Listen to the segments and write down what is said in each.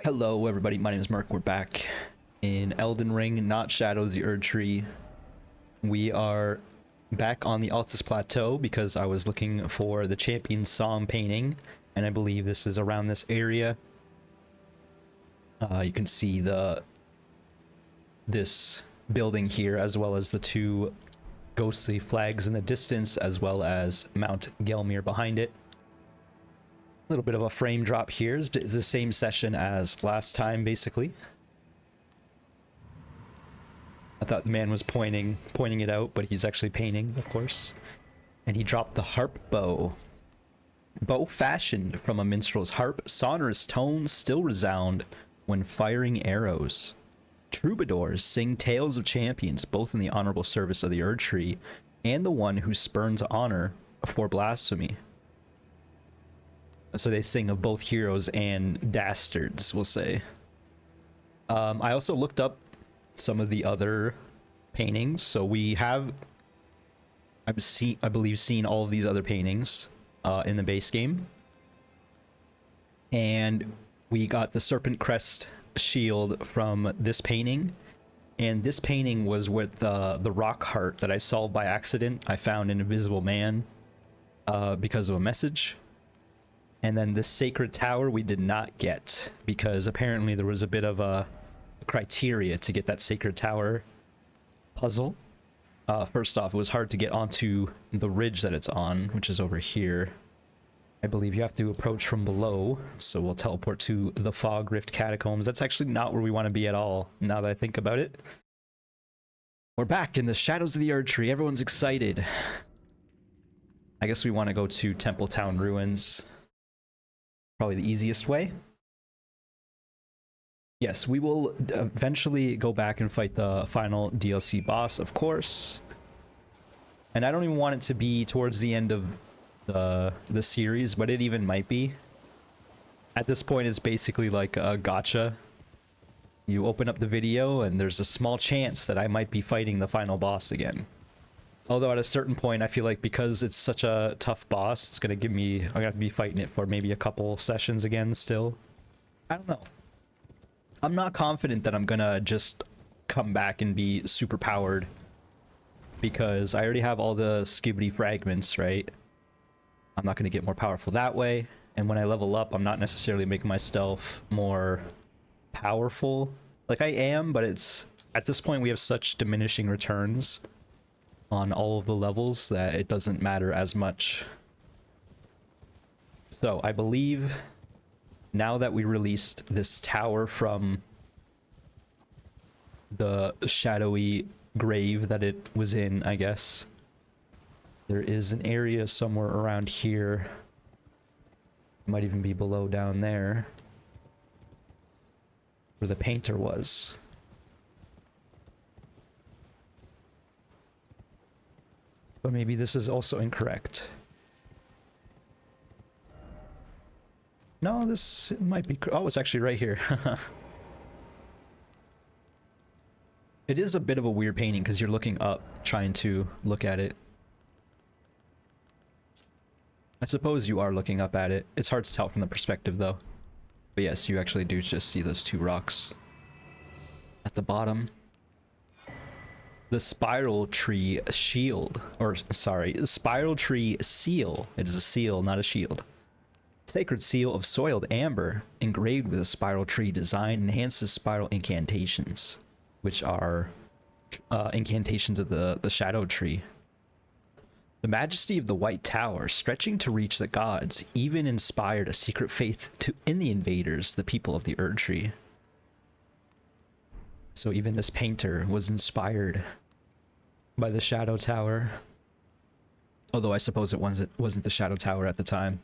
Hello everybody, my name is Merc. We're back in Elden Ring, not Shadows the Erdtree. We are back on the Altus Plateau because I was looking for the Champion Song painting, and I believe this is around this area. You can see this building here, as well as the two ghostly flags in the distance, as well as Mount Gelmir behind it. A little bit of a frame drop here. It's the same session as last time, basically. I thought the man was pointing it out, but he's actually painting, of course. And he dropped the harp bow. Bow fashioned from a minstrel's harp, sonorous tones still resound when firing arrows. Troubadours sing tales of champions, both in the honorable service of the Erdtree and the one who spurns honor for blasphemy. So they sing of both heroes and dastards, we'll say. I also looked up some of the other paintings. So we have, I believe, seen all of these other paintings in the base game. And we got the Serpent Crest shield from this painting. And this painting was with the rock heart that I solved by accident. I found an invisible man because of a message. And then the Sacred Tower we did not get, because apparently there was a bit of a criteria to get that Sacred Tower puzzle. First off, it was hard to get onto the ridge that it's on, which is over here. I believe you have to approach from below, so we'll teleport to the Fog Rift Catacombs. That's actually not where we want to be at all, now that I think about it. We're back in the Shadows of the Erdtree. Everyone's excited. I guess we want to go to Temple Town Ruins. Probably the easiest way. Yes, we will eventually go back and fight the final DLC boss, of course. And I don't even want it to be towards the end of the series, but it even might be. At this point, it's basically like a gacha. You open up the video, and there's a small chance that I might be fighting the final boss again. Although at a certain point, I feel like because it's such a tough boss, it's gonna give me, I'm gonna be fighting it for maybe a couple sessions again still. I don't know. I'm not confident that I'm gonna just come back and be super powered, because I already have all the skibbity fragments, right? I'm not gonna get more powerful that way. And when I level up, I'm not necessarily making myself more powerful. Like I am, but it's, at this point we have such diminishing returns on all of the levels that it doesn't matter as much. So I believe now that we released this tower from the shadowy grave that it was in, I guess, there is an area somewhere around here. It might even be below down there, where the painter was. But maybe this is also incorrect. No, this might be... Oh, it's actually right here. It is a bit of a weird painting because you're looking up, trying to look at it. I suppose you are looking up at it. It's hard to tell from the perspective, though. But yes, you actually do just see those two rocks at the bottom. The Spiral Tree shield, or sorry, the Spiral Tree seal. It is a seal, not a shield. Sacred seal of soiled amber, engraved with a spiral tree design, enhances spiral incantations, which are incantations of the Shadow Tree. The majesty of the White Tower, stretching to reach the gods, even inspired a secret faith in the invaders, the people of the Erdtree. So even this painter was inspired by the Shadow Tower. Although I suppose it wasn't the Shadow Tower at the time.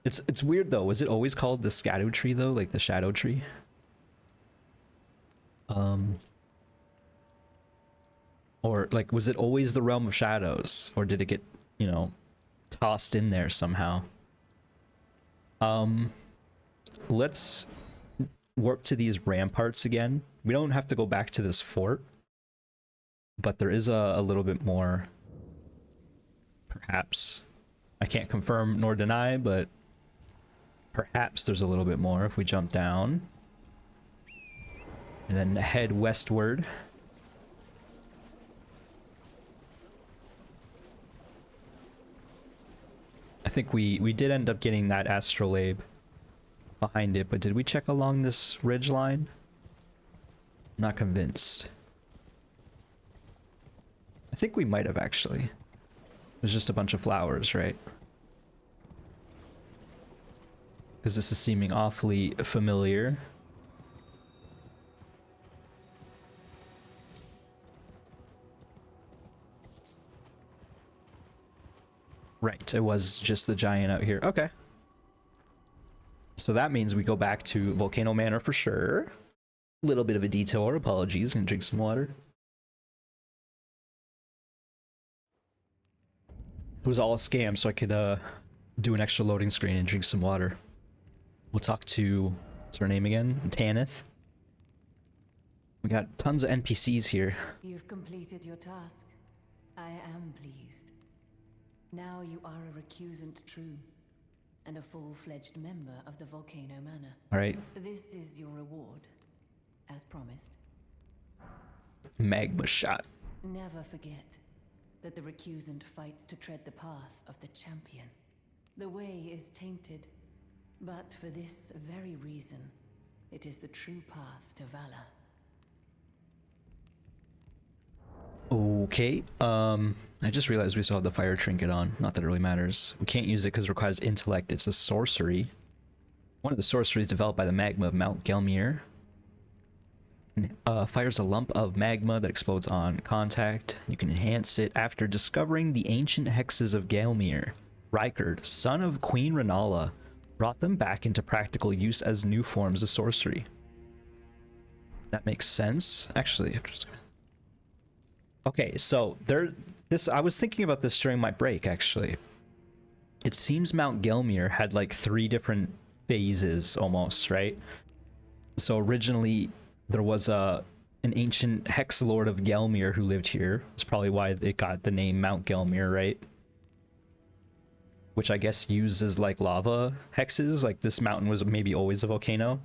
It's weird though. Was it always called the Shadow Tree though? Like the Shadow Tree? Or like, was it always the Realm of Shadows? Or did it get, you know, tossed in there somehow? Let's warp to these ramparts again. We don't have to go back to this fort, but there is a little bit more, perhaps. I can't confirm nor deny, but Perhaps there's a little bit more if we jump down. And then head westward. I think we did end up getting that astrolabe behind it, but did we check along this ridge line? Not convinced. I think we might have actually. There's just a bunch of flowers, right? Because this is seeming awfully familiar. Right, it was just the giant out here. Okay. So that means we go back to Volcano Manor for sure. Little bit of a detour, apologies. Gonna drink some water. It was all a scam so I could do an extra loading screen and drink some water. We'll talk to, what's her name again? Tanith. We got tons of NPCs here. You've completed your task. I am pleased. Now you are a recusant true, and a full-fledged member of the Volcano Manor. Alright. This is your reward, as promised. Magma shot. Never forget that the recusant fights to tread the path of the champion. The way is tainted, but for this very reason, it is the true path to valor. Okay, I just realized we still have the fire trinket on. Not that it really matters. We can't use it because it requires intellect. It's a sorcery. One of the sorceries developed by the magma of Mount Gelmir. Fires a lump of magma that explodes on contact. You can enhance it after discovering the ancient hexes of Gelmir. Rykard, son of Queen Renala, brought them back into practical use as new forms of sorcery. That makes sense. Actually, I'm just gonna... Okay, so I was thinking about this during my break, actually. It seems Mount Gelmir had like 3 different phases almost, right? So originally there was an ancient hex lord of Gelmir who lived here. That's probably why it got the name Mount Gelmir, right? Which I guess uses like lava hexes, like this mountain was maybe always a volcano.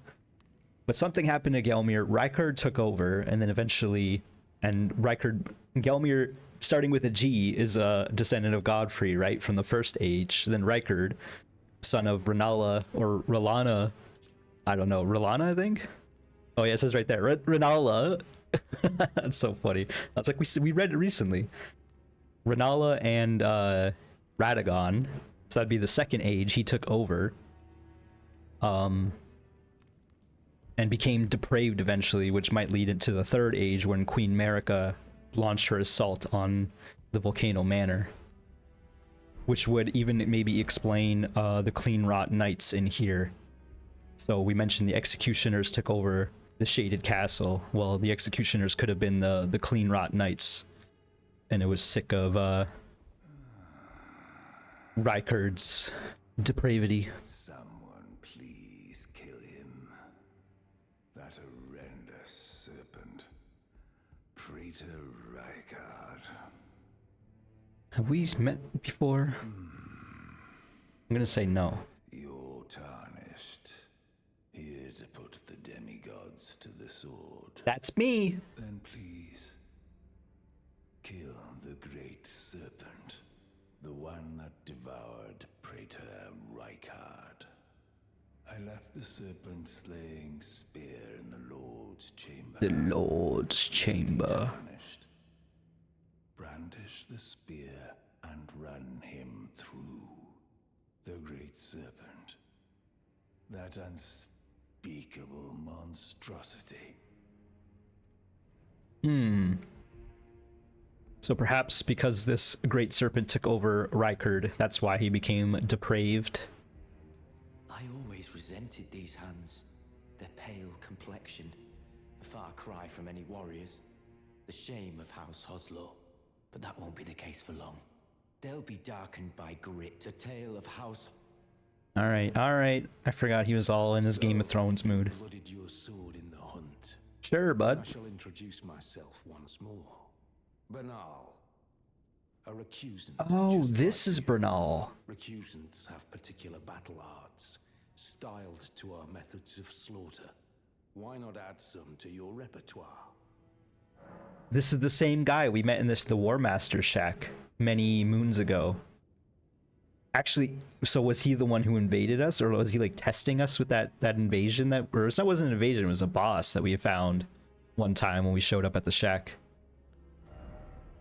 But something happened to Gelmir, Rykard took over, and then eventually, and Gelmir, starting with a G, is a descendant of Godfrey, right, from the first age. Then Rykard, son of Renala, or R'Lana, I don't know, R'Lana, I think? Oh yeah, it says right there, Renala. That's so funny. That's like, we read it recently. Renala and Radagon, so that'd be the second age, he took over. And became depraved eventually, which might lead into the third age when Queen Marika launched her assault on the Volcano Manor. Which would even maybe explain the Clean Rot Knights in here. So we mentioned the Executioners took over the Shaded Castle. Well, the Executioners could have been the Clean Rot Knights. And it was sick of Rykard's depravity. Someone please kill him. That horrendous serpent. Praetor Rykard. Have we met before? I'm gonna say no. You're tarnished. Here to put the demigods to the sword. That's me! Then please, kill the great serpent. The one that devoured Praetor Rykard. I left the serpent slaying spear in the Lord's chamber. The Lord's chamber. Tarnished. Brandish the spear and run him through. The great serpent. That unspeakable monstrosity. So perhaps because this great serpent took over Rykard, that's why he became depraved. I always resented these hands. Their pale complexion. A far cry from any warriors. The shame of House Hoslow. But that won't be the case for long. They'll be darkened by grit. A tale of House... Alright. I forgot he was all in his Game of Thrones mood. Blooded your sword in the hunt. Sure, I bud. shall introduce myself once more. Bernal, a recusant. Oh, just this like is you. Bernal. Recusants have particular battle arts, styled to our methods of slaughter. Why not add some to your repertoire? This is the same guy we met in the War Master shack many moons ago. Actually, so was he the one who invaded us, or was he like testing us with that invasion that, or that wasn't an invasion, it was a boss that we found one time when we showed up at the shack.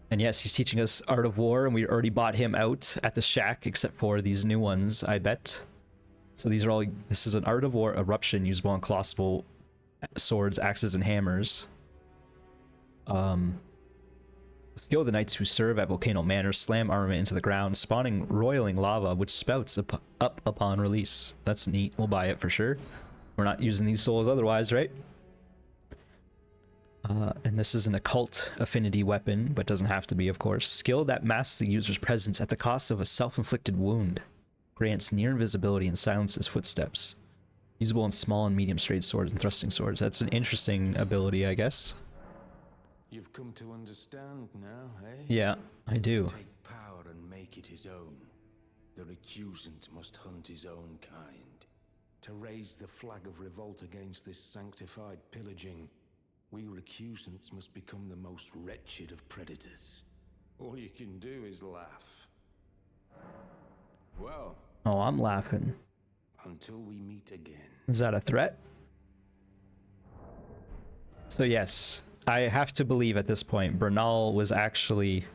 And yes, he's teaching us Art of War, and we already bought him out at the shack, except for these new ones, I bet. So these are all, this is an Art of War eruption usable on colossal swords, axes, and hammers. Skill of the knights who serve at Volcano Manor slam armament into the ground, spawning roiling lava, which spouts up upon release. That's neat. We'll buy it for sure. We're not using these souls otherwise, right? And this is an occult affinity weapon, but doesn't have to be, of course. Skill that masks the user's presence at the cost of a self-inflicted wound. Grants near invisibility and silences footsteps. Usable in small and medium straight swords and thrusting swords. That's an interesting ability, I guess. You've come to understand now, eh? Yeah, I do. To take power and make it his own. The recusant must hunt his own kind. To raise the flag of revolt against this sanctified pillaging, we recusants must become the most wretched of predators. All you can do is laugh. Well, Oh, I'm laughing. until we meet again. Is that a threat? So yes, I have to believe at this point Bernal was actually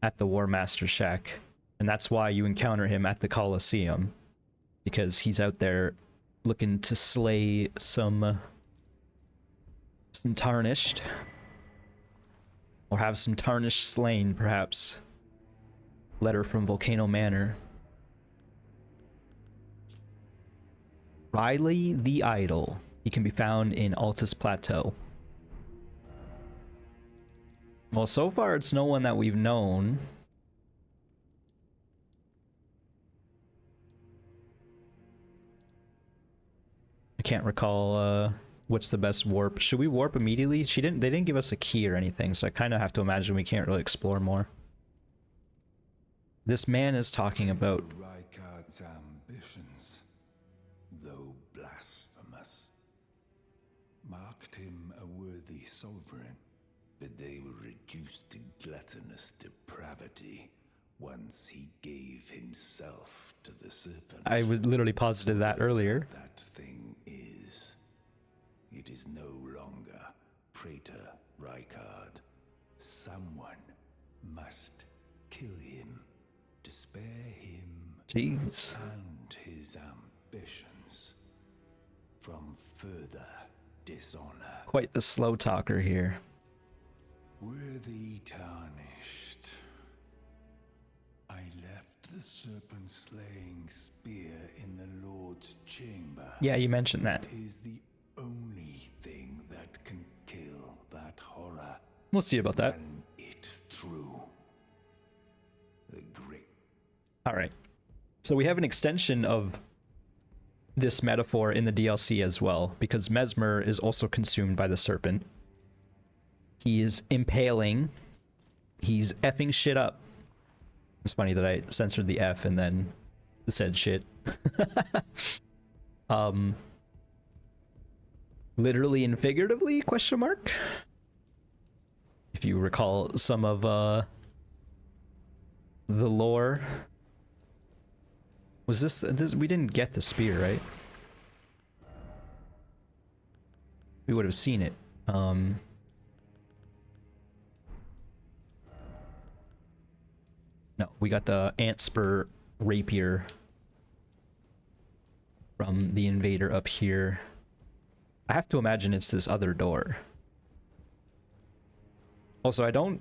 at the War Master shack, and that's why you encounter him at the Colosseum, because he's out there looking to slay some tarnished, or have some tarnished slain, perhaps. Letter from Volcano Manor. Riley the Idol. He can be found in Altus Plateau. Well, so far it's no one that we've known. I can't recall what's the best warp. Should we warp immediately? They didn't give us a key or anything, so I kind of have to imagine we can't really explore more. This man is talking about Rykard's ambitions, though blasphemous, marked him a worthy sovereign, but they were reduced to gluttonous depravity once he gave himself to the serpent. I was literally posited that earlier. That thing is. It is no longer Praetor Rykard. Someone must kill him to spare him Jeez. and his ambitions from further dishonor. Quite the slow talker here. Worthy tarnished. I left the serpent-slaying spear in the Lord's chamber. Yeah, you mentioned that. It is the only thing that can kill that horror. We'll see about that. Run it through. The great. All right. So we have an extension of this metaphor in the DLC as well, because Mesmer is also consumed by the serpent. He is impaling. He's effing shit up. It's funny that I censored the F and then said shit. Literally and figuratively, question mark? If you recall some of the lore. Was this we didn't get the spear, right? We would have seen it. No, we got the ant spur rapier from the invader up here. I have to imagine it's this other door. Also, I don't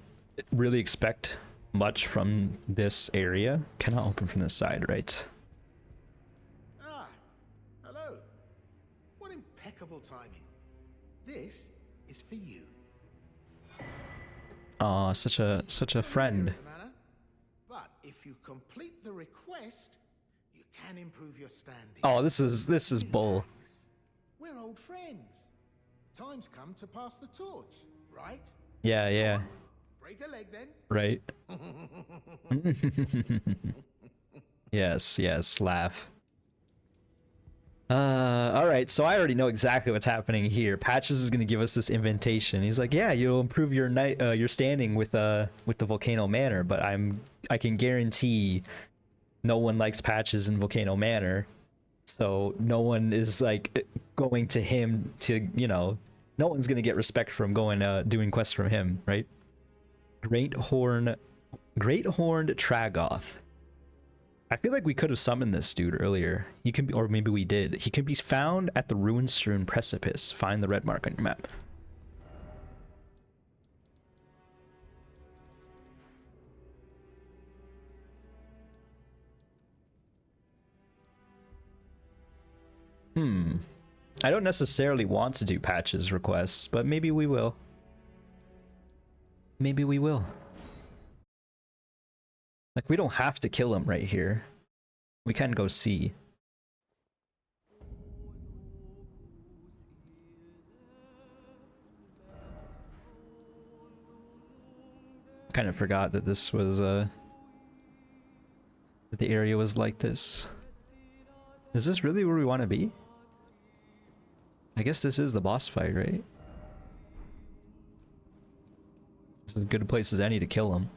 really expect much from this area. Cannot open from this side, right? Ah, hello. What impeccable timing. This is for you. Aw, such a friend. But if you complete the request, you can improve your standing. Oh, this is bull. Relax. We're old friends. Time's come to pass the torch, right? Yeah, yeah. Break a leg then. Right. Yes, yes, laugh. All right, so I already know exactly what's happening here. Patches is gonna give us this invitation. He's like, yeah, you'll improve your your standing with the Volcano Manor, but I can guarantee no one likes Patches in Volcano Manor, so no one is like going to him to, you know, no one's gonna get respect from going doing quests from him, right? Great Horned Tragoth. I feel like we could have summoned this dude earlier. He can be, or maybe we did. He can be found at the ruin-strewn precipice. Find the red mark on your map. I don't necessarily want to do Patches requests, but maybe we will. Maybe we will. Like, we don't have to kill him right here. We can go see. Kind of forgot that this was that the area was like this. Is this really where we want to be? I guess this is the boss fight, right? This is as good a place as any to kill him.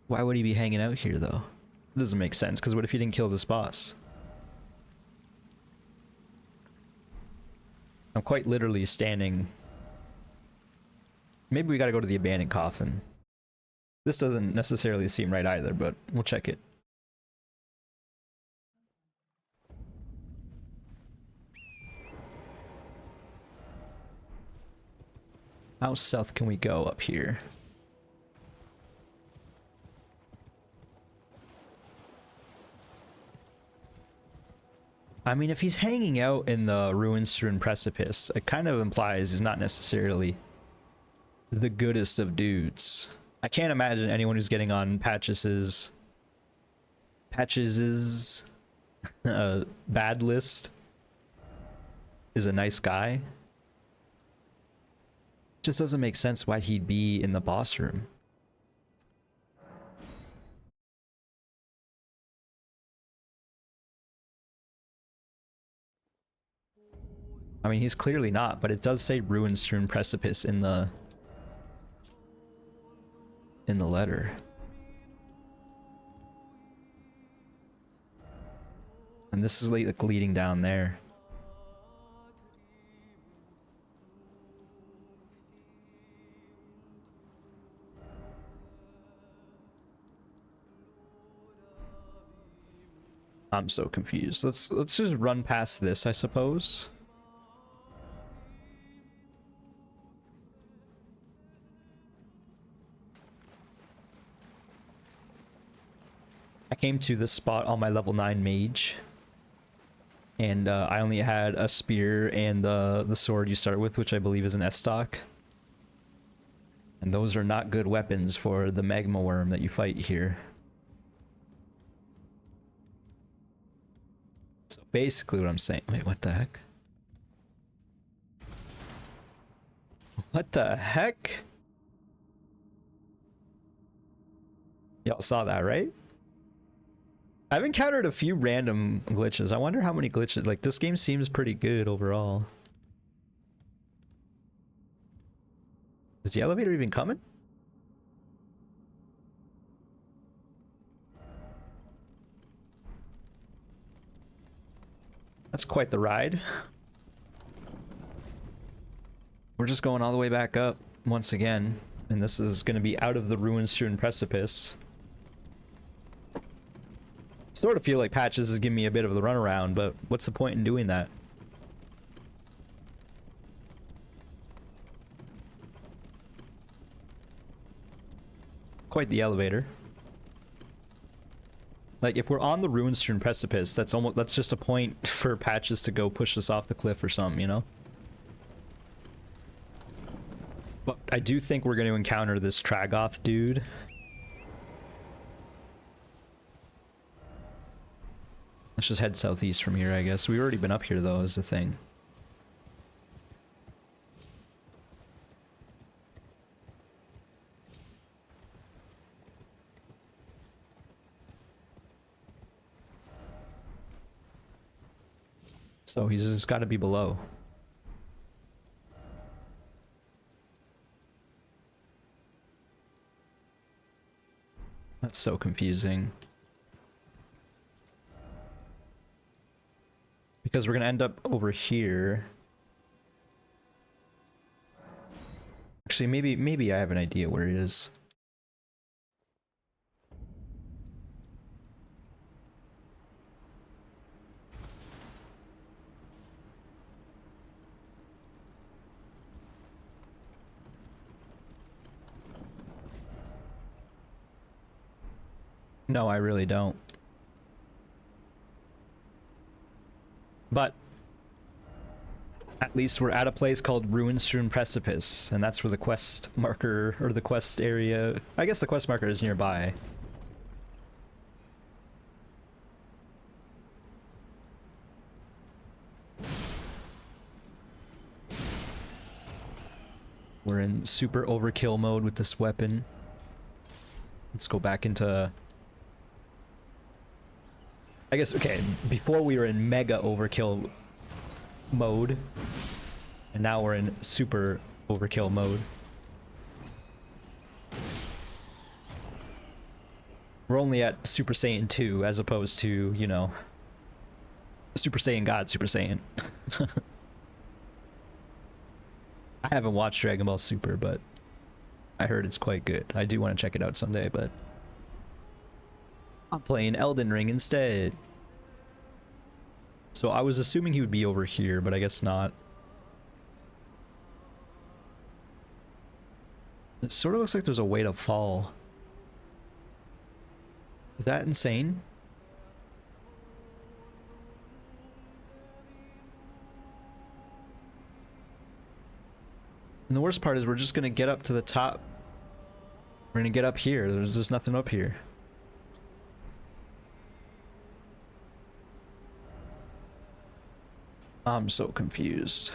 Why would he be hanging out here, though? It doesn't make sense, because what if he didn't kill this boss? I'm quite literally standing... Maybe we gotta go to the abandoned coffin. This doesn't necessarily seem right either, but we'll check it. How south can we go up here? I mean, if he's hanging out in the ruin-strewn precipice, it kind of implies he's not necessarily the goodest of dudes. I can't imagine anyone who's getting on Patches's bad list is a nice guy. Just doesn't make sense why he'd be in the boss room. I mean, he's clearly not, but it does say ruin-strewn precipice in the letter. And this is like leading down there. I'm so confused. Let's just run past this, I suppose. I came to this spot on my level 9 mage, and I only had a spear and the sword you start with, which I believe is an S stock. And those are not good weapons for the magma worm that you fight here. So basically what I'm saying... Wait, what the heck? What the heck? Y'all saw that, right? I've encountered a few random glitches. I wonder how many glitches... Like, this game seems pretty good overall. Is the elevator even coming? That's quite the ride. We're just going all the way back up once again. And this is going to be out of the ruin-strewn precipice. Sort of feel like Patches is giving me a bit of the runaround, but what's the point in doing that? Quite the elevator. Like, if we're on the ruin-strewn precipice, that's just a point for Patches to go push us off the cliff or something, you know? But I do think we're going to encounter this Tragoth dude. Let's just head southeast from here, I guess. We've already been up here, though, is the thing. So he's just got to be below. That's so confusing. Because we're gonna end up over here. Actually, maybe I have an idea where he is. No, I really don't. But at least we're at a place called Ruin-strewn Precipice, and that's where the quest marker, or the quest area... I guess the quest marker is nearby. We're in super overkill mode with this weapon. Let's go back into... I guess, okay, before we were in mega overkill mode, and now we're in super overkill mode. We're only at Super Saiyan 2 as opposed to, you know, Super Saiyan God, Super Saiyan. I haven't watched Dragon Ball Super, but I heard it's quite good. I do want to check it out someday, but I'm playing Elden Ring instead. So I was assuming he would be over here, but I guess not. It sort of looks like there's a way to fall. Is that insane? And the worst part is we're just gonna get up to the top. We're gonna get up here. There's just nothing up here. I'm so confused.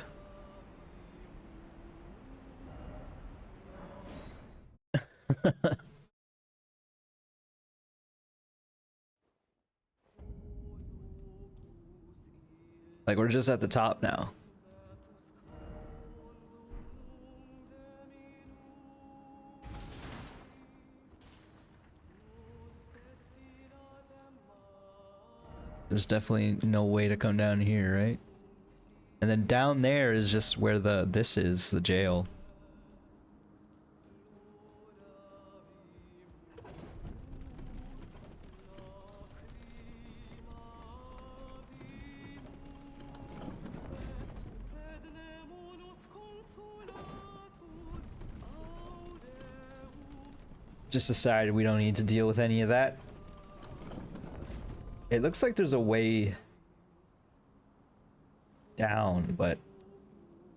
Like, we're just at the top now. There's definitely no way to come down here, right? And then down there is just where this is, the jail. Just decided we don't need to deal with any of that. It looks like there's a way down, but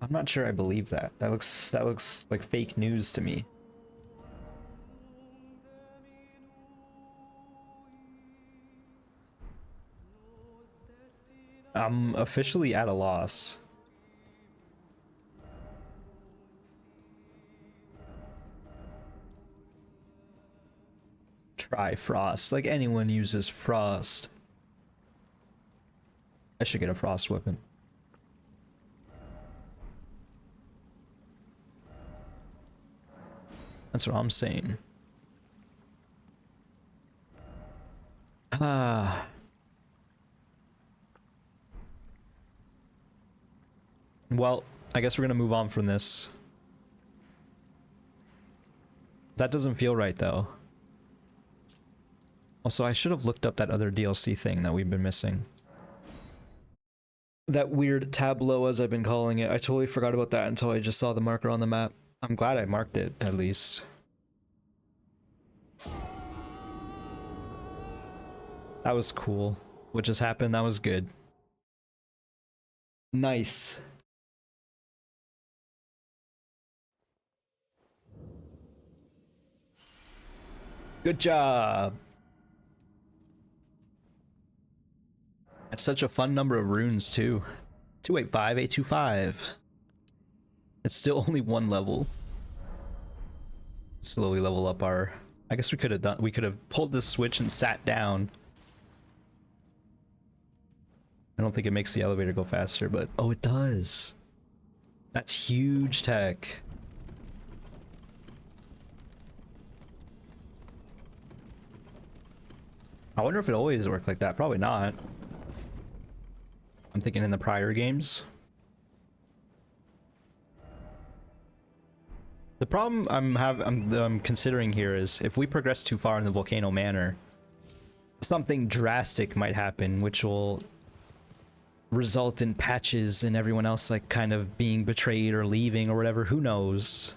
I'm not sure I believe that. That looks like fake news to me. I'm officially at a loss. Try frost. Like, anyone uses frost. I should get a frost weapon. That's what I'm saying. Ah. Well, I guess we're gonna move on from this. That doesn't feel right, though. Also, I should have looked up that other DLC thing that we've been missing. That weird tableau, as I've been calling it. I totally forgot about that until I just saw the marker on the map. I'm glad I marked it, at least. That was cool. What just happened? That was good. Nice. Good job. That's such a fun number of runes, too. 285, 825. It's still only one level. Slowly level up our... I guess we could have pulled this switch and sat down. I don't think it makes the elevator go faster, but oh, it does. That's huge tech. I wonder if it always worked like that. Probably not. I'm thinking in the prior games. The problem I'm considering here is if we progress too far in the Volcano Manor, something drastic might happen, which will result in Patches and everyone else like kind of being betrayed or leaving or whatever. Who knows?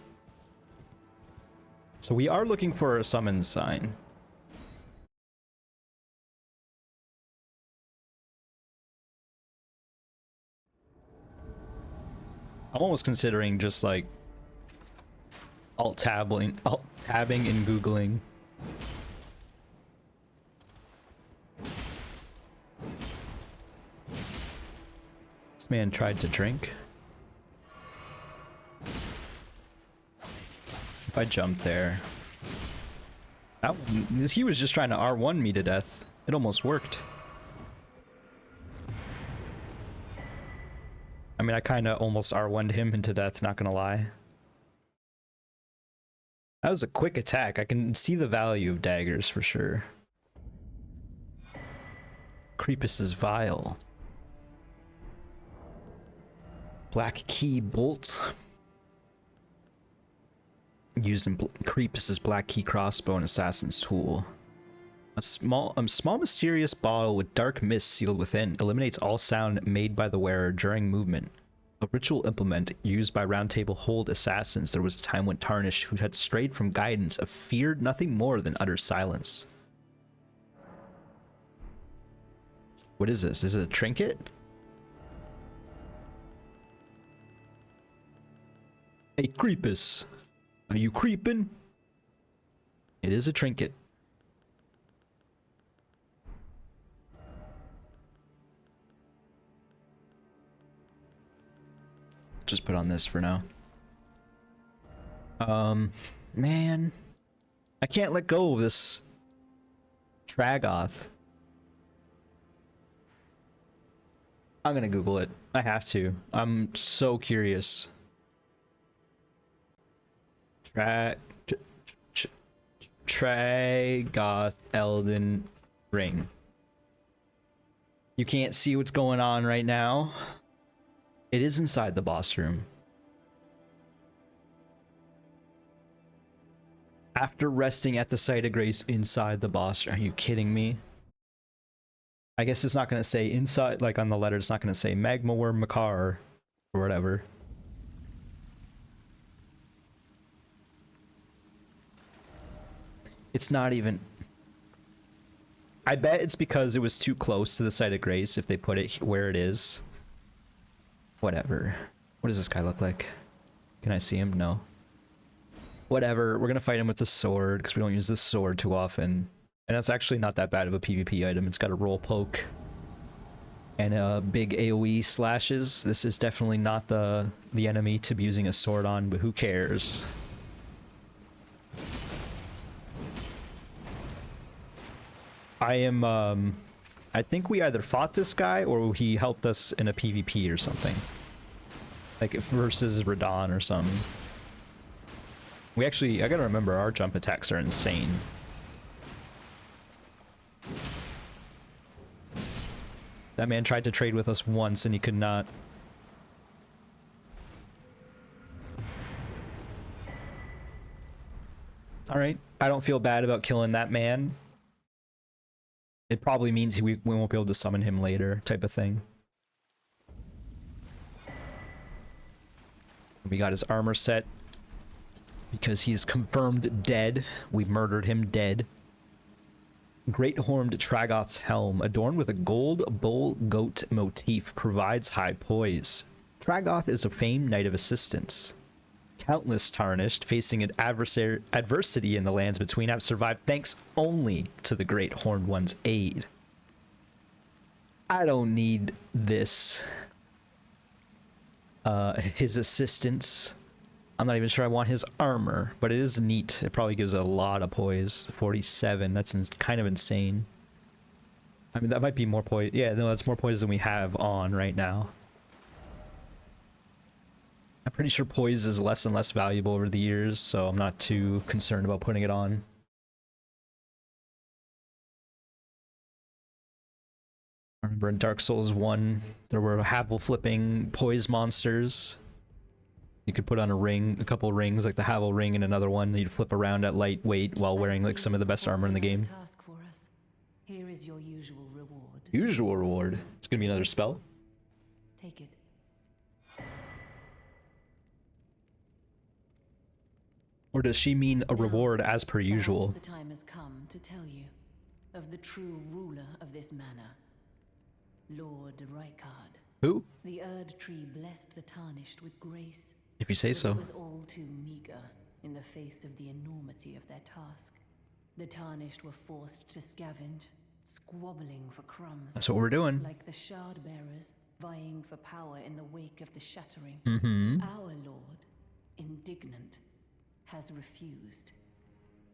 So we are looking for a summon sign. I'm almost considering just like alt-tabbing and Googling. This man tried to drink. If I jump there. He was just trying to R1 me to death. It almost worked. I mean, I kind of almost R1'd him into death, not gonna lie. That was a quick attack. I can see the value of daggers for sure. Creepus's Vial. Black Key Bolt. Used in Creepus's Black Key Crossbow and Assassin's Tool. A small mysterious bottle with dark mist sealed within eliminates all sound made by the wearer during movement. A ritual implement used by Round Table Hold assassins. There was a time when Tarnished, who had strayed from guidance, feared nothing more than utter silence. What is this? Is it a trinket? Hey, Creepus. Are you creeping? It is a trinket. Just put on this for now. Man. I can't let go of this Tragoth. I'm gonna Google it. I have to. I'm so curious. Tragoth Elden Ring. You can't see what's going on right now. It is inside the boss room. After resting at the site of grace inside the boss room. Are you kidding me? I guess it's not going to say inside, like on the letter, it's not going to say Magma Worm Makar or whatever. It's not even... I bet it's because it was too close to the site of grace if they put it where it is. Whatever. What does this guy look like? Can I see him? No. Whatever. We're gonna fight him with the sword because we don't use this sword too often. And that's actually not that bad of a PvP item. It's got a roll poke and big AoE slashes. This is definitely not the enemy to be using a sword on, but who cares? I think we either fought this guy or he helped us in a PvP or something. Like versus Radon or something. We actually, I gotta remember, our jump attacks are insane. That man tried to trade with us once and he could not. Alright, I don't feel bad about killing that man. It probably means we won't be able to summon him later, type of thing. We got his armor set. Because he's confirmed dead. We murdered him dead. Great Horned Tragoth's helm, adorned with a gold bull goat motif, provides high poise. Tragoth is a famed knight of assistance. Countless Tarnished, facing an adversity in the lands between, have survived thanks only to the Great Horned One's aid. I don't need this. His assistance. I'm not even sure I want his armor, but it is neat. It probably gives a lot of poise. 47, that's kind of insane. I mean, that might be more poise. Yeah, no, that's more poise than we have on right now. I'm pretty sure poise is less and less valuable over the years, so I'm not too concerned about putting it on. I remember in Dark Souls 1, there were Havel flipping poise monsters. You could put on a ring, a couple rings, like the Havel ring and another one, and you'd flip around at lightweight while wearing like some of the best armor in the game. Task for us. Here is your usual reward. Usual reward. It's gonna be another spell. Take it. Or does she mean a reward as per usual? Perhaps the time has come to tell you of the true ruler of this manor, Lord Rykard. Who? The Erdtree blessed the Tarnished with grace. If you say But so. it was all too meager in the face of the enormity of their task. The Tarnished were forced to scavenge, squabbling for crumbs. That's what we're doing. Like the shard bearers vying for power in the wake of the shattering. Our lord, indignant, has refused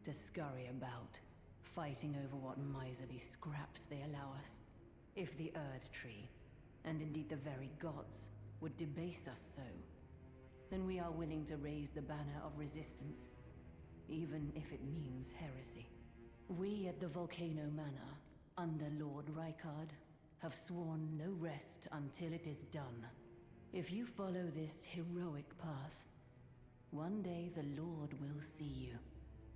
to scurry about, fighting over what miserly scraps they allow us. If the Erdtree, and indeed the very gods, would debase us so, then we are willing to raise the banner of resistance, even if it means heresy. We at the Volcano Manor, under Lord Rykard, have sworn no rest until it is done. If you follow this heroic path, one day the Lord will see you.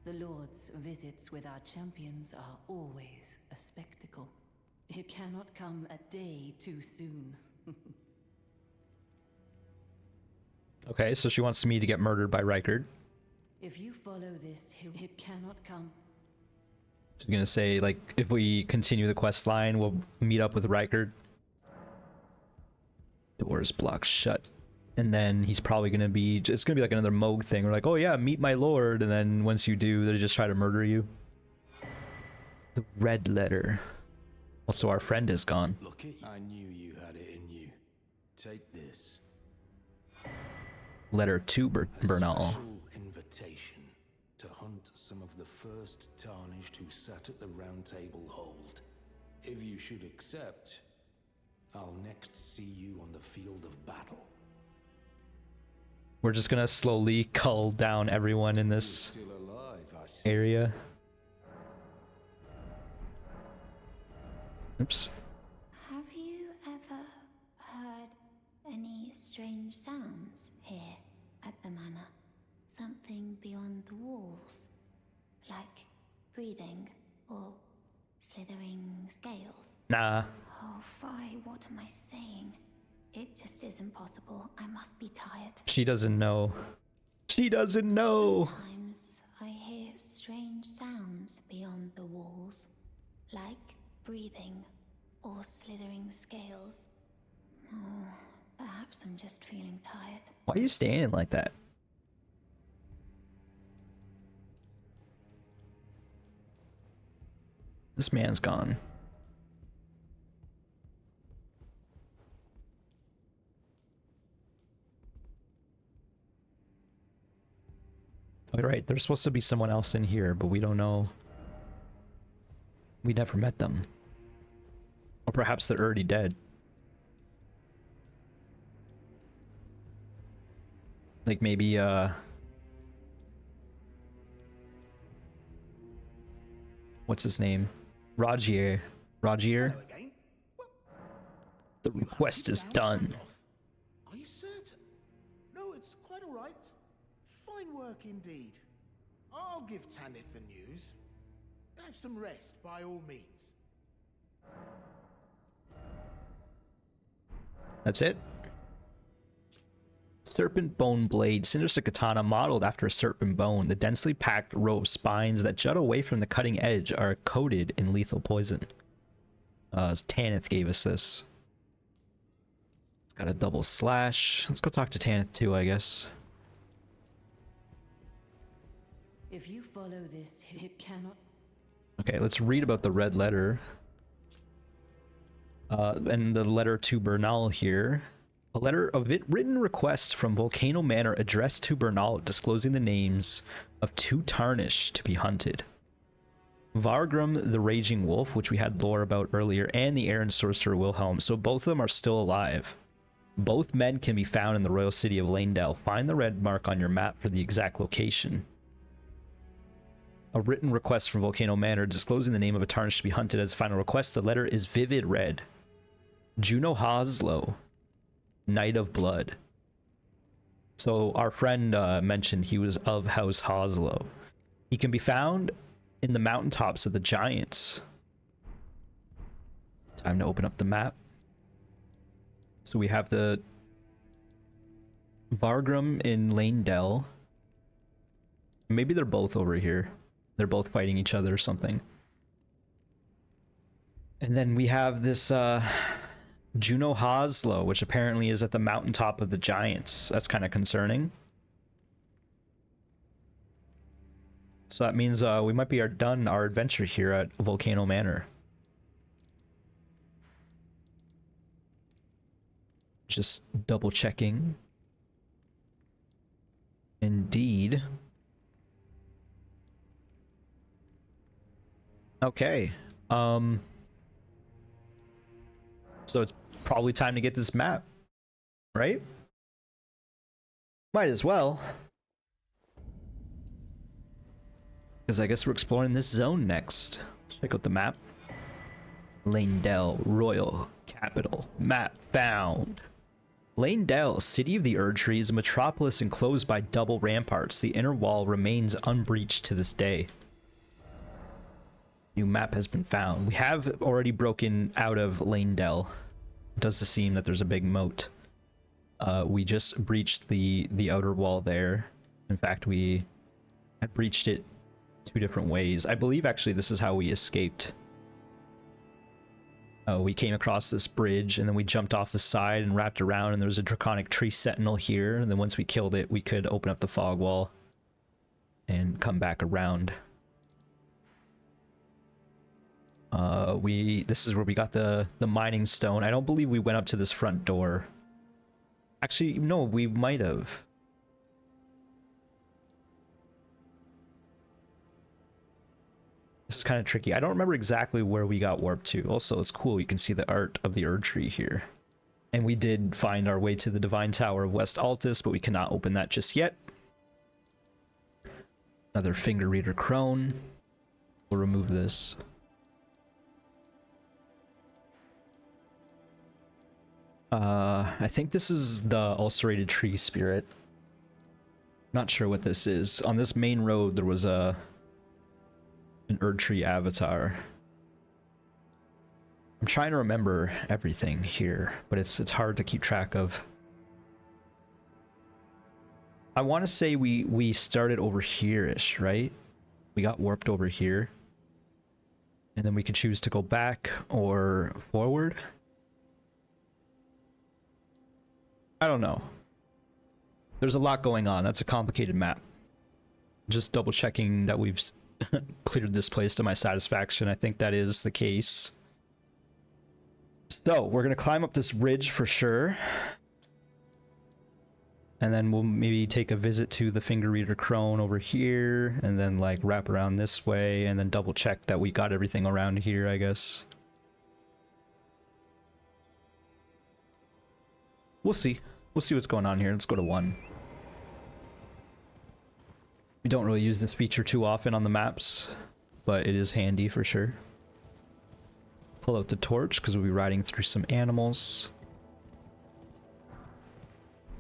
The Lord's visits with our champions are always a spectacle. It cannot come a day too soon. Okay, so she wants me to get murdered by Rykard. If you follow this, it cannot come. She's gonna say, like, if we continue the quest line, we'll meet up with Rykard. Doors blocked shut. And then he's probably gonna be, it's gonna be like another Moog thing. We're like, oh yeah, meet my lord. And then once you do, they just try to murder you. The red letter. Also, our friend is gone. Look at you. I knew you had it in you. Take this. Letter to Bernal. Special invitation to hunt some of the first Tarnished who sat at the round table hold. If you should accept, I'll next see you on the field of battle. We're just gonna slowly cull down everyone in this Still alive, I see. area. Oops. Have you ever heard any strange sounds here at the manor? Something beyond the walls? Like breathing or slithering scales? Nah. Oh, Fi, what am I saying? It just isn't possible. I must be tired. She doesn't know. She doesn't know. Sometimes I hear strange sounds beyond the walls, like breathing or slithering scales. Oh, perhaps I'm just feeling tired. Why are you standing like that? This man's gone. All right, there's supposed to be someone else in here, but we don't know. We never met them. Or perhaps they're already dead. Like maybe, what's his name? Rogier. Rogier? Hello again. Well, The request is done. are you certain? No, it's quite all right. Fine work indeed. I'll give Tanith the news. Have some rest, by all means. That's it. Serpent bone blade, sinister katana modeled after a serpent bone. The densely packed row of spines that jut away from the cutting edge are coated in lethal poison. Tanith gave us this. It's got a double slash. Let's go talk to Tanith too, I guess. If you follow this, it cannot. Okay, let's read about the red letter. And the letter to Bernal here. A letter of written request from Volcano Manor addressed to Bernal disclosing the names of 2 Tarnished to be hunted. Vargrim the Raging Wolf, which we had lore about earlier, and the Aaron Sorcerer Wilhelm. So both of them are still alive. Both men can be found in the royal city of Lanedell. Find the red mark on your map for the exact location. A written request from Volcano Manor disclosing the name of a tarnished to be hunted as a final request. The letter is vivid red. Juno Hoslow, Knight of Blood. So our friend mentioned he was of House Hoslow. He can be found in the mountaintops of the Giants. Time to open up the map. So we have the Vargrim in Lanedell. Maybe they're both over here. They're both fighting each other or something. And then we have this Juno Hoslow, which apparently is at the mountaintop of the Giants. That's kind of concerning. So that means we might be done our adventure here at Volcano Manor. Just double checking. Indeed. Okay. So it's probably time to get this map, right? Might as well. Because I guess we're exploring this zone next. Check out the map. Lanedell, Royal Capital. Map found. Lanedell, city of the Erdtree, is a metropolis enclosed by double ramparts. The inner wall remains unbreached to this day. New map has been found. We have already broken out of Lanedell. It does seem that there's a big moat. We just breached the outer wall there. In fact, we had breached it 2 different ways. I believe actually this is how we escaped. We came across this bridge and then we jumped off the side and wrapped around, and there was a draconic tree sentinel here, and then once we killed it we could open up the fog wall and come back around. This is where we got the mining stone. I don't believe we went up to this front door. Actually, no, we might have. This is kind of tricky. I don't remember exactly where we got warped to. Also, it's cool. You can see the art of the Erdtree here. And we did find our way to the Divine Tower of West Altus, but we cannot open that just yet. Another finger reader crone. We'll remove this. I think this is the ulcerated tree spirit. Not sure what this is. On this main road, there was an Erdtree avatar. I'm trying to remember everything here, but it's hard to keep track of. I want to say we started over here-ish, right? We got warped over here. And then we could choose to go back or forward. I don't know. There's a lot going on. That's a complicated map. Just double checking that we've cleared this place to my satisfaction. I think that is the case. So we're gonna climb up this ridge for sure, and then we'll maybe take a visit to the finger reader crone over here, and then like wrap around this way, and then double check that we got everything around here, I guess. We'll see. We'll see what's going on here. Let's go to 1. We don't really use this feature too often on the maps, but it is handy for sure. Pull out the torch because we'll be riding through some animals.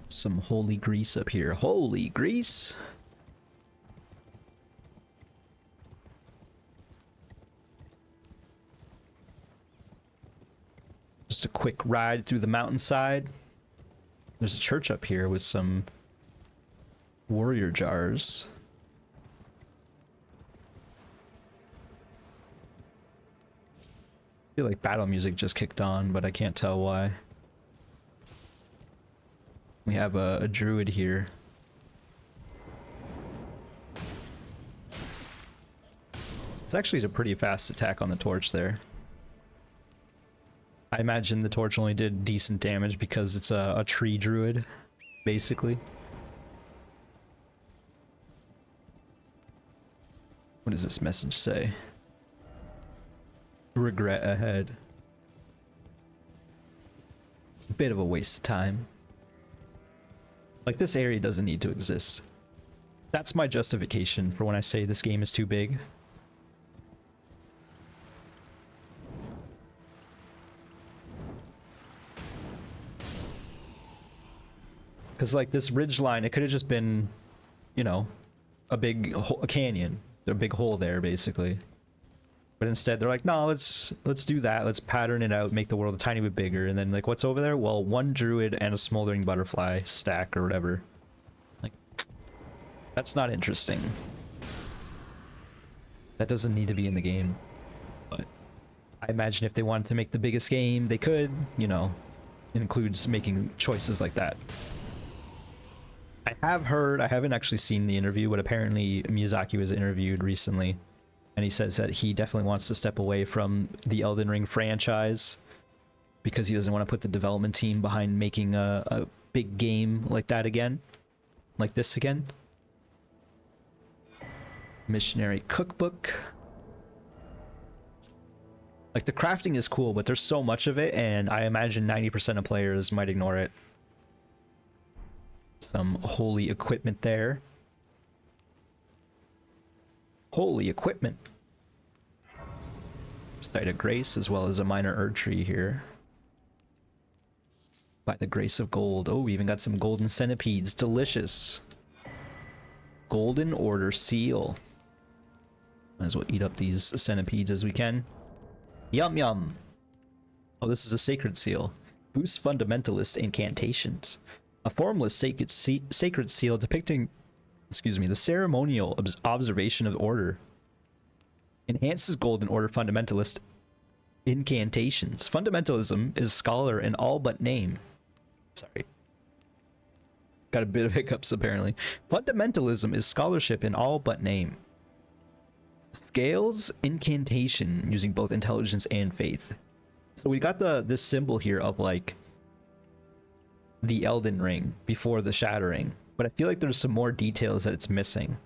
Some holy grease up here. Holy grease! Just a quick ride through the mountainside. There's a church up here with some warrior jars. I feel like battle music just kicked on, but I can't tell why. We have a druid here. It's actually a pretty fast attack on the torch there. I imagine the torch only did decent damage because it's a tree druid, basically. What does this message say? regret ahead. Bit of a waste of time. Like, this area doesn't need to exist. That's my justification for when I say this game is too big. Because, like, this ridge line, it could have just been, you know, a canyon. A big hole there, basically. But instead, they're like, no, let's do that. Let's pattern it out, make the world a tiny bit bigger. And then, like, what's over there? Well, one druid and a smoldering butterfly stack or whatever. Like, that's not interesting. That doesn't need to be in the game. But I imagine if they wanted to make the biggest game, they could, you know. It includes making choices like that. I have heard, I haven't actually seen the interview, but apparently Miyazaki was interviewed recently, and he says that he definitely wants to step away from the Elden Ring franchise because he doesn't want to put the development team behind making a big game like that again, like this again. Missionary cookbook. Like, the crafting is cool, but there's so much of it, and I imagine 90% of players might ignore it. Some holy equipment there. Holy equipment. Site of Grace, as well as a minor Erdtree here. By the grace of gold. Oh, we even got some golden centipedes. Delicious. Golden Order seal. Might as well eat up these centipedes as we can. Yum yum. Oh, this is a sacred seal. Boosts fundamentalist incantations. A formless sacred seal depicting, the ceremonial observation of order. Enhances Golden Order fundamentalist incantations. Fundamentalism is scholar in all but name. Sorry. Got a bit of hiccups apparently. Fundamentalism is scholarship in all but name. Scales incantation using both intelligence and faith. So we got this symbol here of, like, the Elden Ring before the shattering, but I feel like there's some more details that it's missing.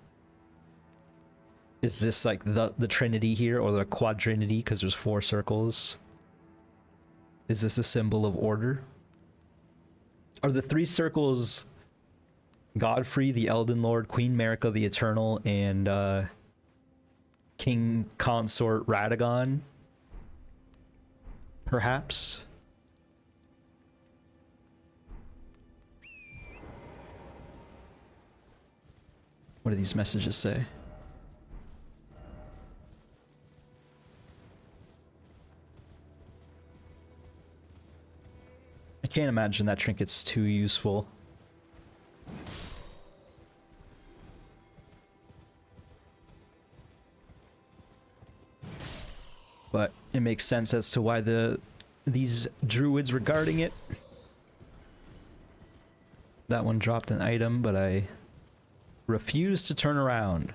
Is this like the Trinity here, or the Quadrinity, because there's 4 circles? Is this a symbol of order? Are the 3 circles Godfrey the Elden Lord, Queen Marika the Eternal, and King Consort Radagon? Perhaps? What do these messages say? I can't imagine that trinket's too useful. But it makes sense as to why these druids were guarding it. That one dropped an item, but I refuse to turn around.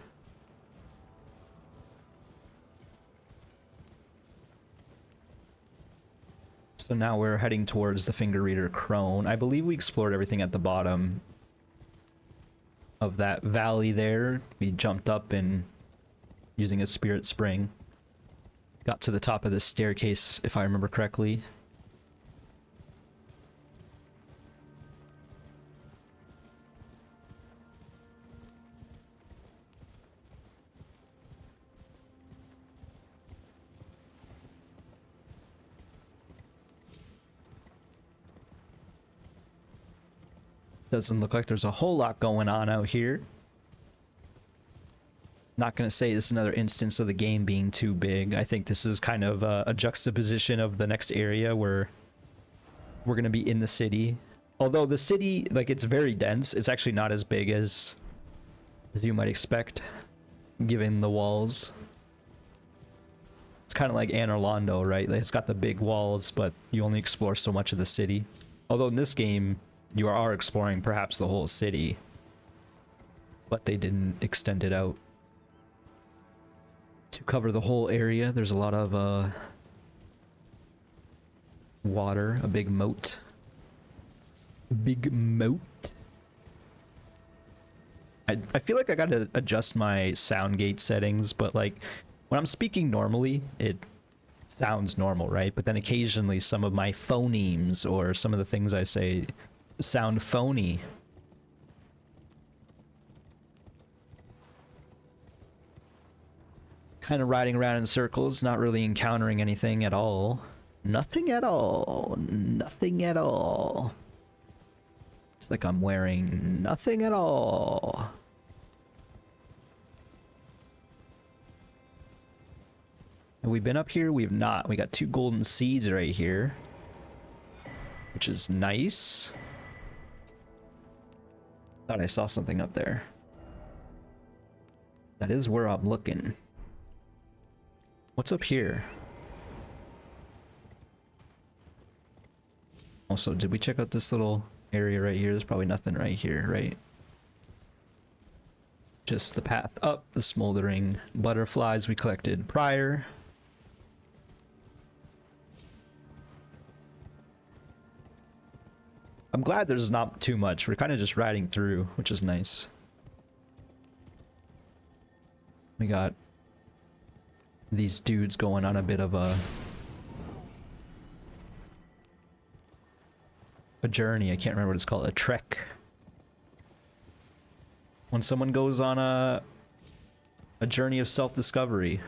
So now we're heading towards the Finger Reader Crone. I believe we explored everything at the bottom of that valley there. We jumped up and, using a spirit spring, got to the top of this staircase, if I remember correctly. Doesn't look like there's a whole lot going on out here. Not gonna say this is another instance of the game being too big. I think this is kind of a juxtaposition of the next area where we're gonna be in the city. Although the city, like, it's very dense. It's actually not as big as you might expect, given the walls. It's kind of like Anor Londo, right? Like, it's got the big walls, but you only explore so much of the city. Although in this game, you are exploring perhaps the whole city, but they didn't extend it out to cover the whole area. There's a lot of water, a big moat. Big moat. I feel like I gotta adjust my sound gate settings, but like when I'm speaking normally, it sounds normal, right? But then occasionally some of my phonemes or some of the things I say sound phony. Kind of riding around in circles, not really encountering anything at all. Nothing at all. Nothing at all. It's like I'm wearing nothing at all. Have we been up here? We have not. We got 2 golden seeds right here, which is nice. Thought I saw something up there. That is where I'm looking. What's up here? Also, did we check out this little area right here? There's probably nothing right here, right? Just the path up, the smoldering butterflies we collected prior. I'm glad there's not too much. We're kind of just riding through, which is nice. We got these dudes going on a bit of a journey. I can't remember what it's called. A trek. When someone goes on a journey of self-discovery.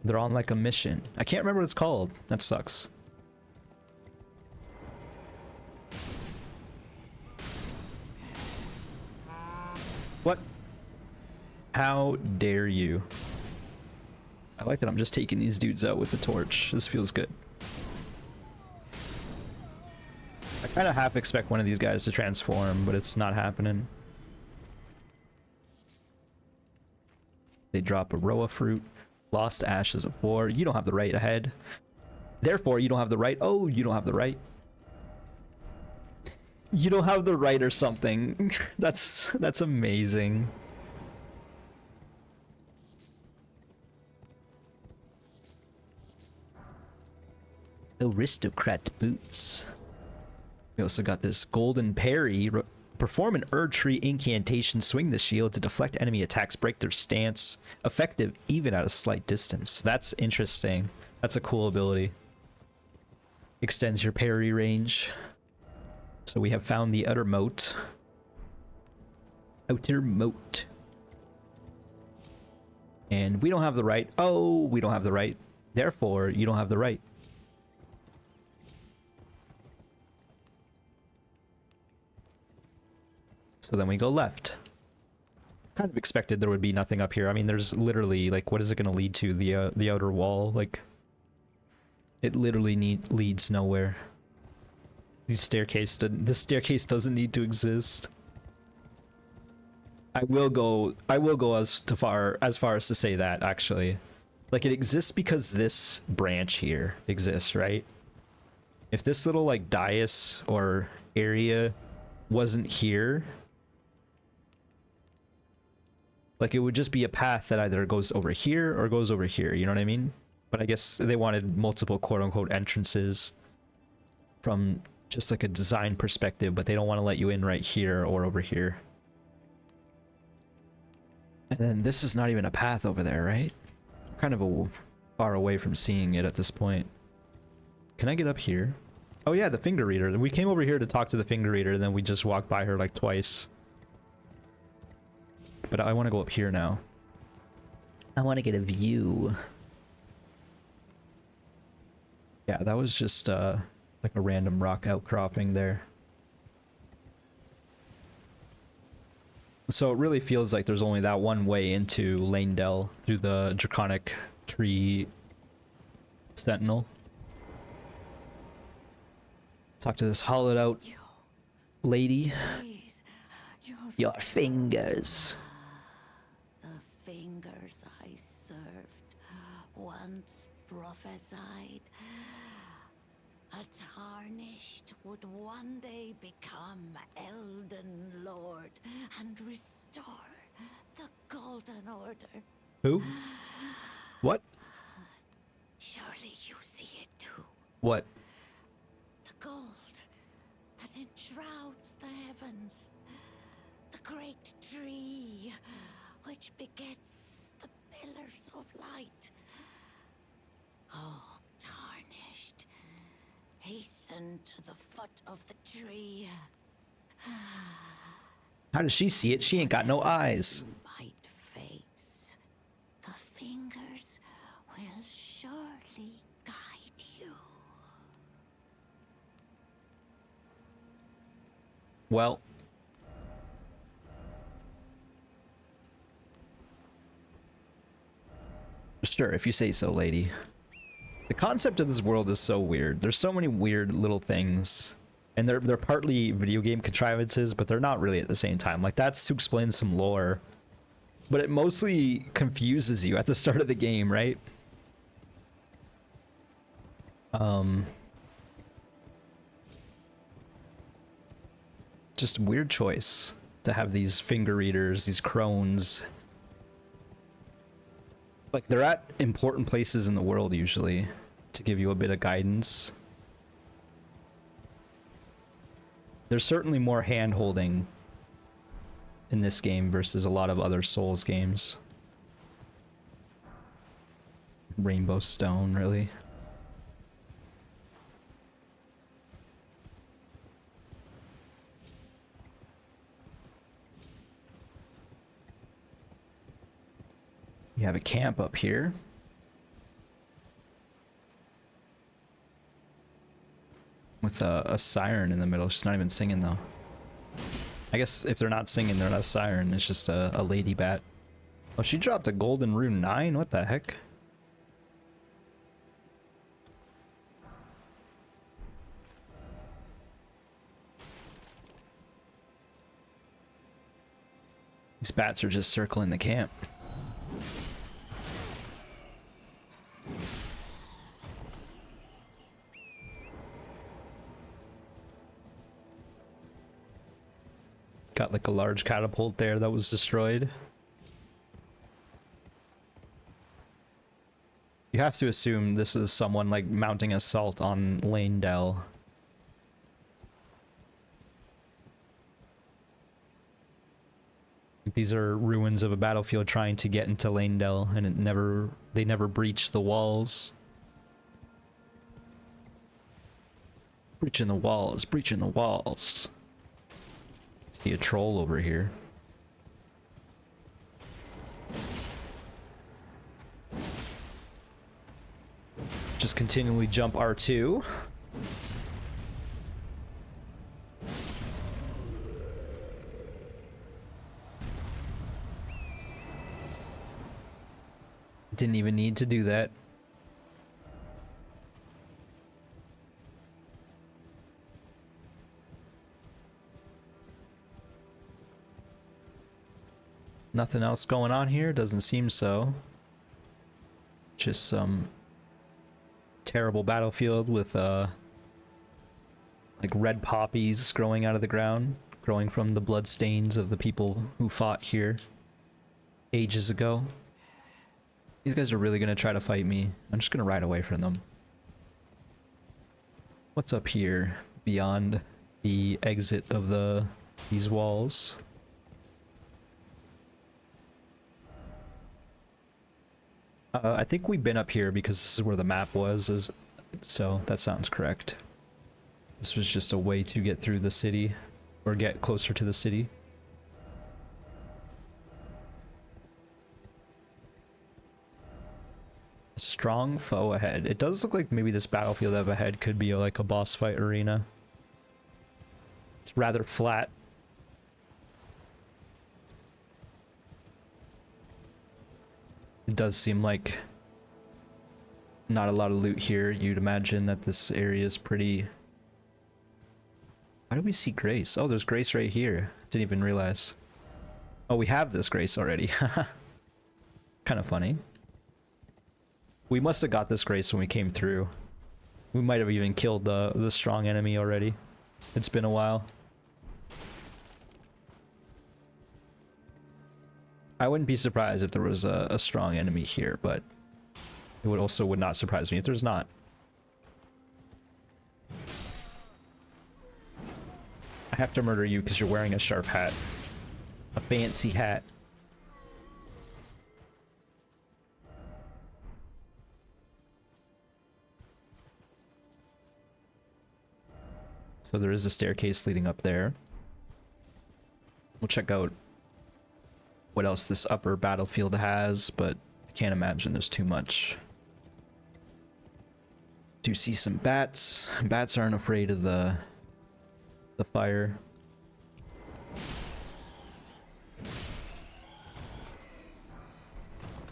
They're on like a mission. I can't remember what it's called. That sucks. What? How dare you? I like that I'm just taking these dudes out with the torch. This feels good. I kind of half expect one of these guys to transform, but it's not happening. They drop a row of fruit. Lost ashes of war. You don't have the right ahead. Therefore, you don't have the right. Oh, you don't have the right. You don't have the right or something. That's amazing. Aristocrat boots. We also got this golden parry. Perform an Erdtree incantation. Swing the shield to deflect enemy attacks. Break their stance. Effective even at a slight distance. That's interesting. That's a cool ability. Extends your parry range. So we have found the outer moat. Outer moat. And we don't have the right. Oh, we don't have the right. Therefore, you don't have the right. So then we go left. Kind of expected there would be nothing up here. I mean, there's literally, like, what is it going to lead to? The outer wall? Like, it literally leads nowhere. This staircase doesn't need to exist. I will go as far as to say that, actually. Like, it exists because this branch here exists, right? If this little, like, dais or area wasn't here, like, it would just be a path that either goes over here or goes over here, you know what I mean? But I guess they wanted multiple quote-unquote entrances from just like a design perspective, but they don't want to let you in right here or over here. And then this is not even a path over there, right? Kind of far away from seeing it at this point. Can I get up here? Oh yeah, the finger reader. We came over here to talk to the finger reader, and then we just walked by her like twice. But I want to go up here now. I want to get a view. Yeah, that was just like a random rock outcropping there. So it really feels like there's only that one way into Lanedell through the Draconic Tree Sentinel. Talk to this hollowed out lady. Your fingers. The fingers I served once prophesied a tarnished would one day become Elden Lord and restore the Golden Order. Who? What? Surely you see it too. What? The gold that enshrouds the heavens. heavens. The great tree, which begets the pillars of light. Oh, tarnished. Hasten to the foot of the tree. How does she see it? She ain't got no eyes. Might face. The fingers will surely guide you. Well, sure, if you say so, lady. The concept of this world is so weird. There's so many weird little things. And they're partly video game contrivances, but they're not really at the same time. Like, that's to explain some lore. But it mostly confuses you at the start of the game, right? Just a weird choice to have these finger readers, these crones. Like, they're at important places in the world usually to give you a bit of guidance. There's certainly more hand-holding in this game versus a lot of other Souls games. Rainbow Stone, really. You have a camp up here. With a siren in the middle. She's not even singing, though. I guess if they're not singing, they're not a siren. It's just a lady bat. Oh, she dropped a golden rune 9? What the heck? These bats are just circling the camp. Got like a large catapult there that was destroyed. You have to assume this is someone like mounting assault on Lanedell. These are ruins of a battlefield trying to get into Lanedell, and they never breached the walls. Breaching the walls, breaching the walls. See a troll over here. Just continually jump R2. Didn't even need to do that. Nothing else going on here? Doesn't seem so. Just some terrible battlefield with like red poppies growing out of the ground, growing from the blood stains of the people who fought here ages ago. These guys are really gonna try to fight me. I'm just gonna ride away from them. What's up here beyond the exit of these walls? I think we've been up here because this is where the map was, so that sounds correct. This was just a way to get through the city, or get closer to the city. A strong foe ahead. It does look like maybe this battlefield up ahead could be like a boss fight arena. It's rather flat. It does seem like not a lot of loot here. You'd imagine that this area is pretty... Why do we see Grace? Oh, there's Grace right here. Didn't even realize. Oh, we have this Grace already. Kind of funny. We must have got this Grace when we came through. We might have even killed the strong enemy already. It's been a while. I wouldn't be surprised if there was a strong enemy here, but it would not surprise me if there's not. I have to murder you because you're wearing a sharp hat. A fancy hat. So there is a staircase leading up there. We'll check out what else this upper battlefield has, but I can't imagine there's too much. Do see some bats. Bats aren't afraid of the fire.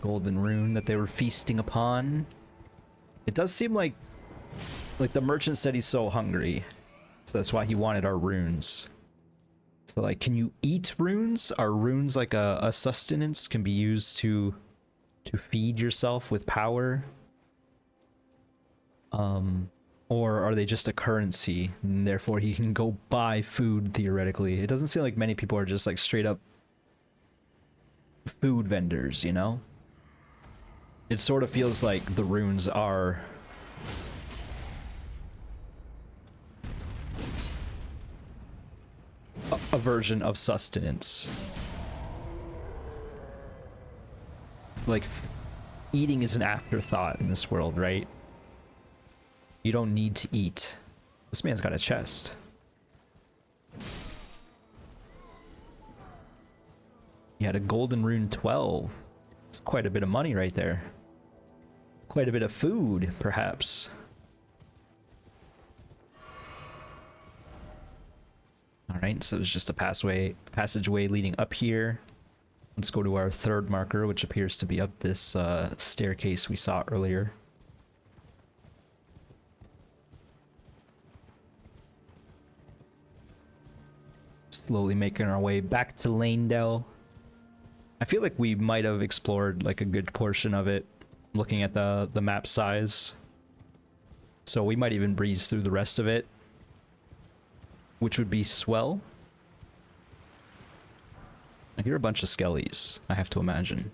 Golden rune that they were feasting upon. It does seem like the merchant said he's so hungry, so that's why he wanted our runes. So like, can you eat runes? Are runes like a sustenance? Can be used to feed yourself with power? Or are they just a currency, and therefore he can go buy food theoretically? It doesn't seem like many people are just like straight up food vendors, you know? It sort of feels like the runes are a version of sustenance. Like, eating is an afterthought in this world, right? You don't need to eat. This man's got a chest. He had a golden rune 12. It's quite a bit of money right there. Quite a bit of food, perhaps. Alright, so there's just a passageway leading up here. Let's go to our third marker, which appears to be up this staircase we saw earlier. Slowly making our way back to Lanedale. I feel like we might have explored like a good portion of it, looking at the map size. So we might even breeze through the rest of it, which would be swell. I hear a bunch of skellies, I have to imagine.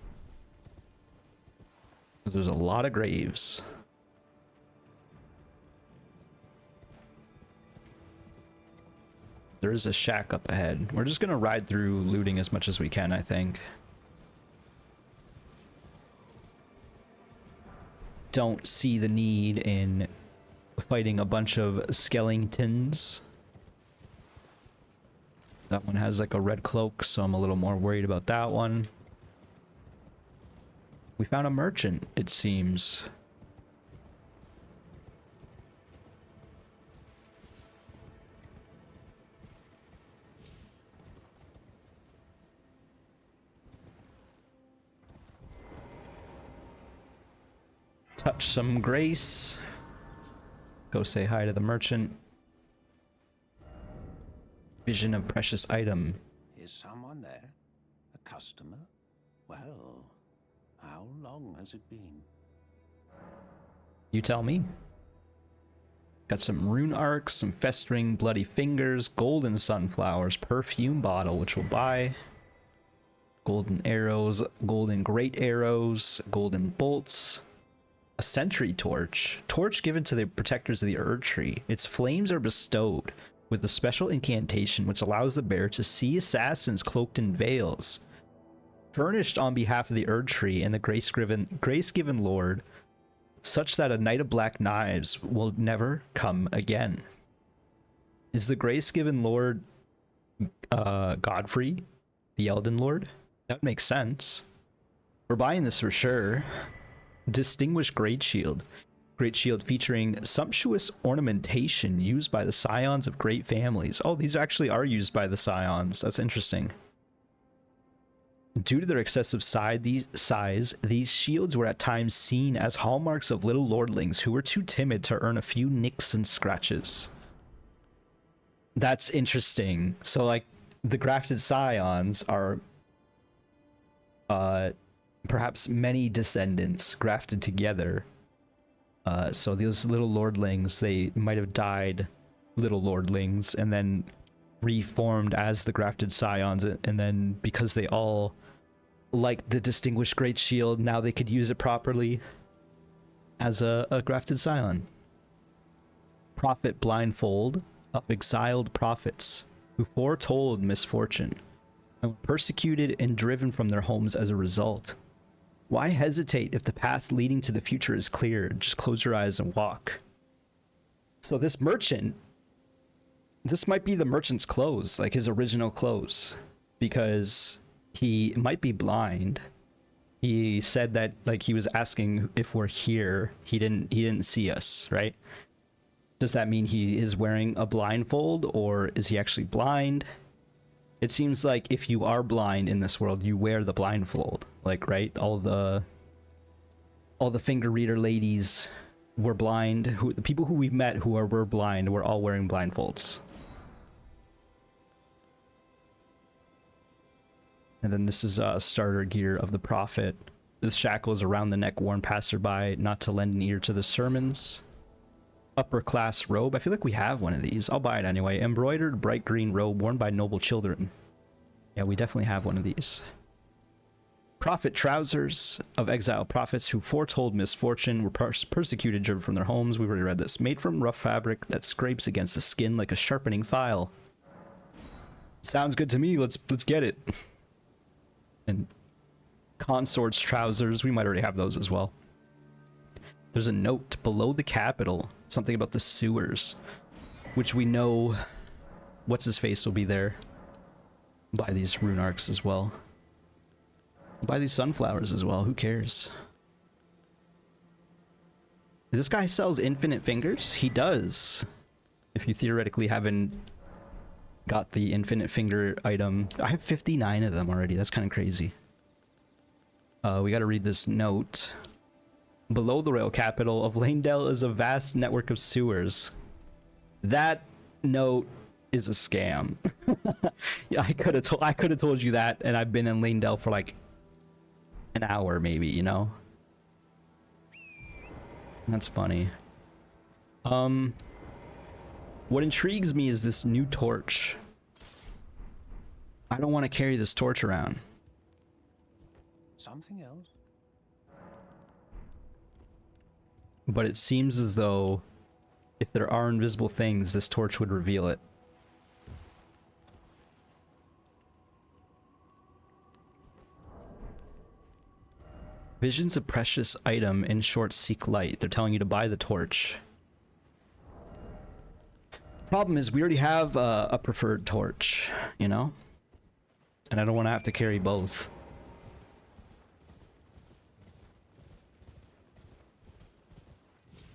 There's a lot of graves. There is a shack up ahead. We're just gonna ride through looting as much as we can, I think. Don't see the need in fighting a bunch of skeletons. That one has like a red cloak, so I'm a little more worried about that one. We found a merchant, it seems. Touch some grace. Go say hi to the merchant. Vision of precious item. Is someone there? A customer? Well, how long has it been? You tell me. Got some rune arcs, some festering bloody fingers, golden sunflowers, perfume bottle, which we'll buy. Golden arrows, golden great arrows, golden bolts. A sentry torch. Torch given to the protectors of the Erdtree. Its flames are bestowed with a special incantation which allows the bearer to see assassins cloaked in veils. Furnished on behalf of the Erdtree and the grace-given Lord, such that a Knight of Black Knives will never come again. Is the grace-given Lord Godfrey, the Elden Lord? That makes sense. We're buying this for sure. Distinguished Great Shield. Great Shield featuring sumptuous ornamentation used by the scions of great families. Oh, these actually are used by the scions. That's interesting. Due to their excessive size, these shields were at times seen as hallmarks of little lordlings who were too timid to earn a few nicks and scratches. That's interesting. So, like, the grafted scions are perhaps many descendants grafted together. So those little lordlings, they might have died little lordlings and then reformed as the grafted scions, and then because they all liked the distinguished great shield, now they could use it properly as a grafted scion. Prophet blindfold of exiled prophets. who foretold misfortune and were persecuted and driven from their homes as a result. Why hesitate if the path leading to the future is clear? Just close your eyes and walk. So this merchant, this might be the merchant's clothes, like his original clothes, because he might be blind. He said that, like, he was asking if we're here. He didn't see us, right? Does that mean he is wearing a blindfold, or is he actually blind? It seems like if you are blind in this world, you wear the blindfold. Like, right? All the finger reader ladies were blind. The people who we've met who were blind were all wearing blindfolds. And then this is starter gear of the prophet. The shackles around the neck warn passerby not to lend an ear to the sermons. Upper class robe. I feel like we have one of these. I'll buy it anyway. Embroidered bright green robe worn by noble children. Yeah, we definitely have one of these. Prophet trousers of exile prophets who foretold misfortune, were persecuted, driven from their homes. We've already read this. Made from rough fabric that scrapes against the skin like a sharpening file. Sounds good to me. Let's get it. And consort's trousers. We might already have those as well. There's a note below the capital. Something about the sewers. Which we know what's his face will be there. Buy these rune arcs as well. Buy these sunflowers as well. Who cares? This guy sells infinite fingers? He does. If you theoretically haven't got the infinite finger item. I have 59 of them already. That's kind of crazy. We got to read this note. Below the royal capital of Lanedale is a vast network of sewers. That note is a scam. Yeah, I could have told you that, and I've been in Lanedale for like an hour maybe, you know? That's funny. What intrigues me is this new torch. I don't want to carry this torch around. Something else? But it seems as though if there are invisible things, this torch would reveal it. Visions of precious item in short seek light. They're telling you to buy the torch. Problem is we already have a preferred torch, you know? And I don't want to have to carry both.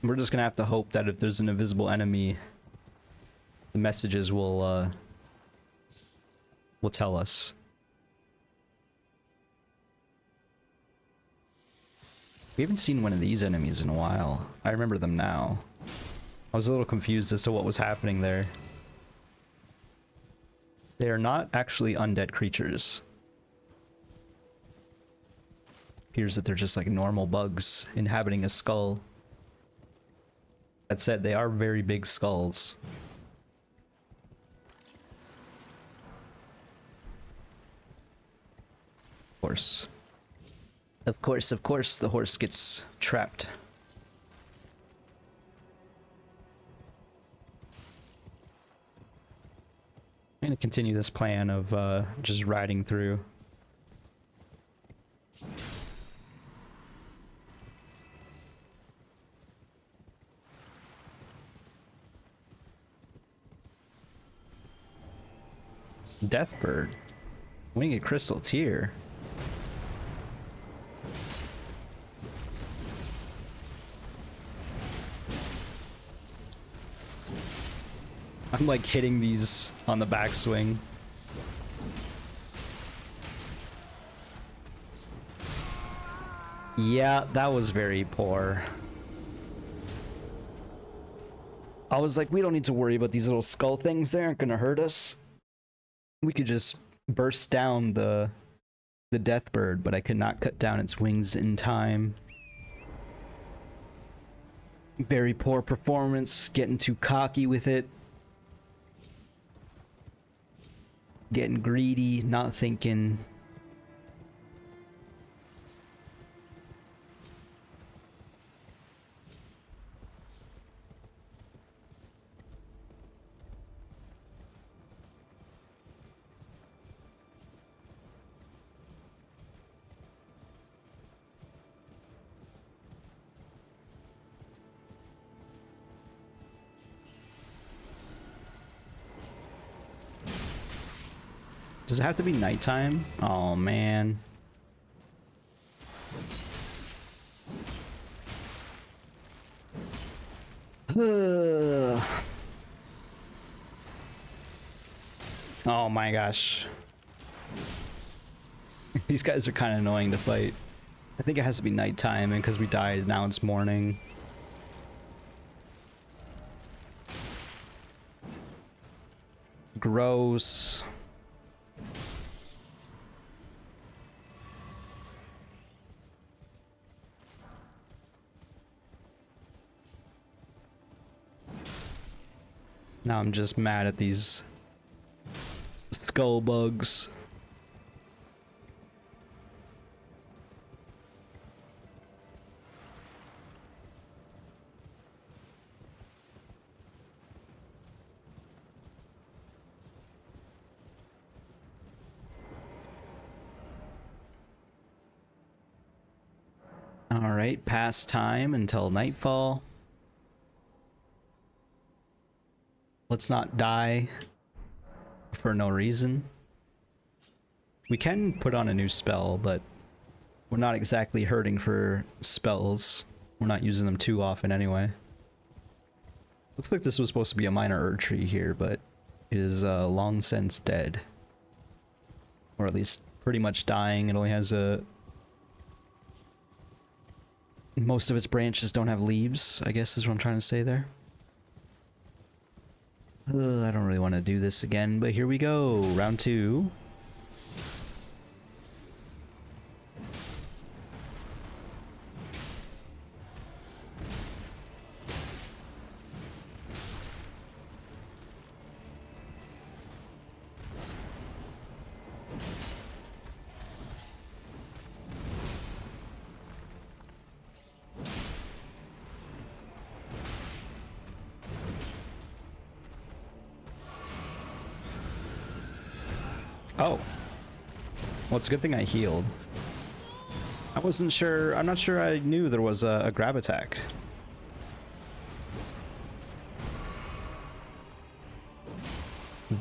We're just gonna have to hope that if there's an invisible enemy, the messages will tell us. We haven't seen one of these enemies in a while. I remember them now. I was a little confused as to what was happening there. They are not actually undead creatures. Appears that they're just like normal bugs inhabiting a skull. That said, they are very big skulls. Of course. Of course, the horse gets trapped. I'm gonna continue this plan of just riding through. Deathbird. Winged crystal tear. I'm like hitting these on the backswing. Yeah, that was very poor. I was like, we don't need to worry about these little skull things. They aren't gonna hurt us. We could just burst down the Deathbird, but I could not cut down its wings in time. Very poor performance, getting too cocky with it. Getting greedy, not thinking. Does it have to be nighttime? Oh man. Oh my gosh. These guys are kind of annoying to fight. I think it has to be nighttime, and because we died, now it's morning. Gross. Now I'm just mad at these skull bugs. All right, past time until nightfall. Let's not die for no reason. We can put on a new spell, but we're not exactly hurting for spells. We're not using them too often anyway. Looks like this was supposed to be a minor Erdtree here, but it is long since dead. Or at least pretty much dying. It only has a... Most of its branches don't have leaves, I guess is what I'm trying to say there. I don't really want to do this again, but here we go. Round 2. Oh. Well, it's a good thing I healed. I wasn't sure, I'm not sure I knew there was a grab attack.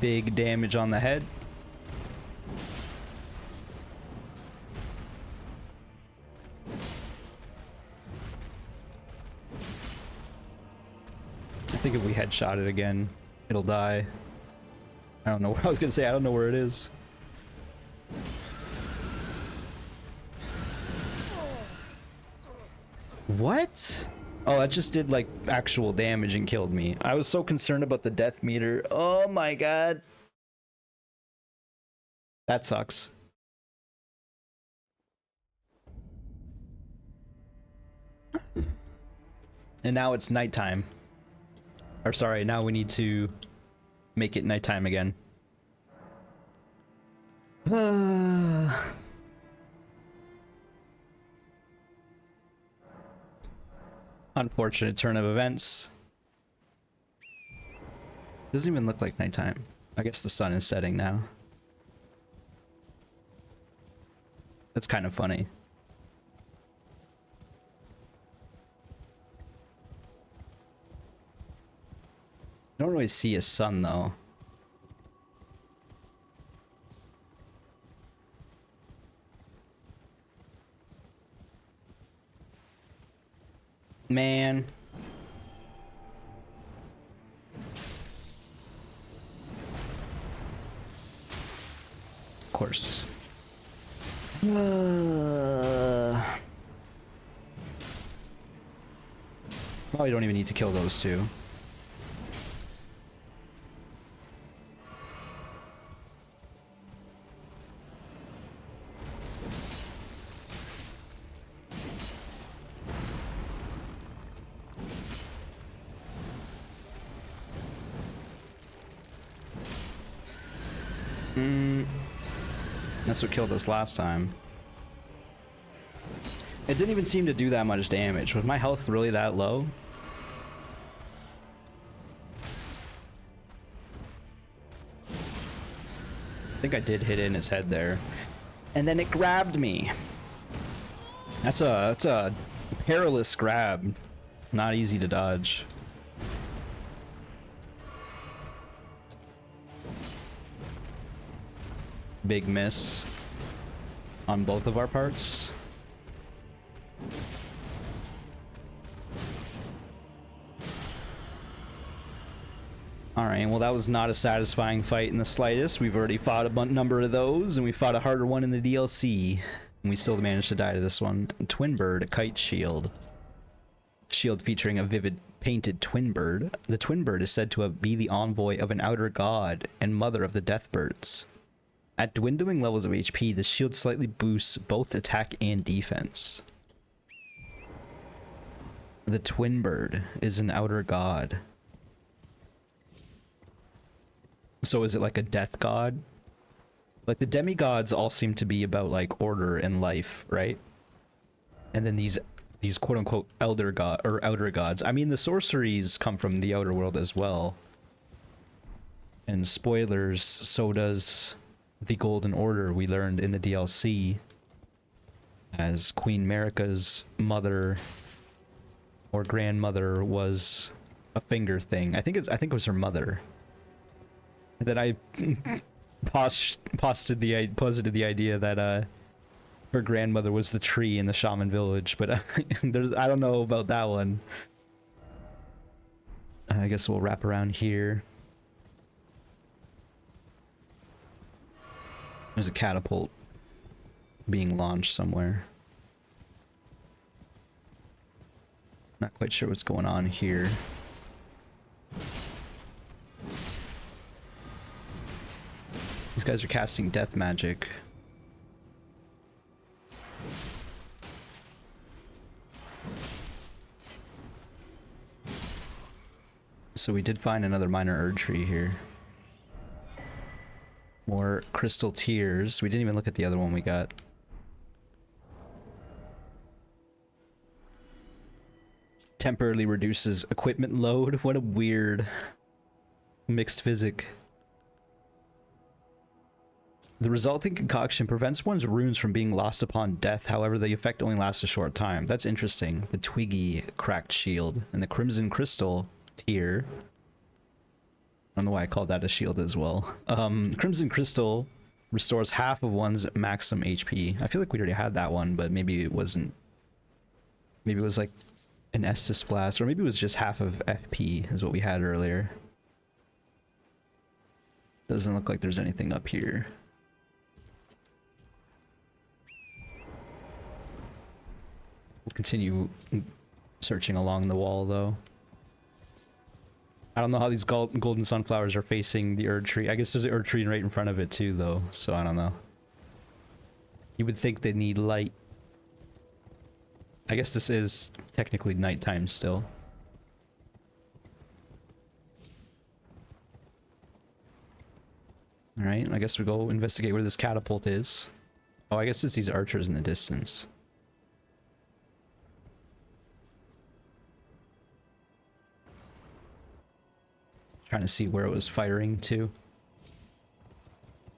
Big damage on the head. I think if we headshot it again, it'll die. I don't know. I was gonna say, I don't know where it is. What? Oh, that just did like actual damage and killed me. I was so concerned about the death meter. Oh my god. That sucks. And now it's nighttime. Or sorry, now we need to make it nighttime again. Unfortunate turn of events. Doesn't even look like nighttime. I guess the sun is setting now. That's kind of funny. I don't really see a sun though. Man. Of course. Probably don't even need to kill those two. That's what killed us last time. It didn't even seem to do that much damage. Was my health really that low? I think I did hit in his head there. And then it grabbed me. That's a perilous grab. Not easy to dodge. big miss on both of our parts. Alright, well that was not a satisfying fight in the slightest. We've already fought a number of those, and we fought a harder one in the DLC. And we still managed to die to this one. Twin Bird, a kite shield. Shield featuring a vivid painted twin bird. The twin bird is said to be the envoy of an outer god and mother of the death birds. At dwindling levels of HP, the shield slightly boosts both attack and defense. The twin bird is an outer god. So is it like a death god? Like the demigods all seem to be about like order and life, right? And then these quote-unquote outer gods. I mean, the sorceries come from the outer world as well. And spoilers, so does the Golden Order we learned in the DLC, as Queen Marika's mother or grandmother was a finger thing. I think it was her mother. And then I posited the idea that her grandmother was the tree in the shaman village, but I don't know about that one. I guess we'll wrap around here. There's a catapult being launched somewhere. Not quite sure what's going on here. These guys are casting death magic. So we did find another minor Erdtree here. More crystal tears. We didn't even look at the other one we got. Temporarily reduces equipment load. What a weird mixed physic. The resulting concoction prevents one's runes from being lost upon death, however the effect only lasts a short time. That's interesting. The twiggy cracked shield and the crimson crystal tier. I don't know why I called that a shield as well. Crimson crystal restores half of one's maximum HP. I feel like we already had that one, but maybe it wasn't. Maybe it was like an Estus blast, or maybe it was just half of FP is what we had earlier. Doesn't look like there's anything up here. We'll continue searching along the wall, though. I don't know how these golden sunflowers are facing the Erdtree. I guess there's an Erdtree right in front of it, too, though, so I don't know. You would think they need light. I guess this is technically nighttime still. Alright, I guess we go investigate where this catapult is. Oh, I guess it's these archers in the distance. Trying to see where it was firing to.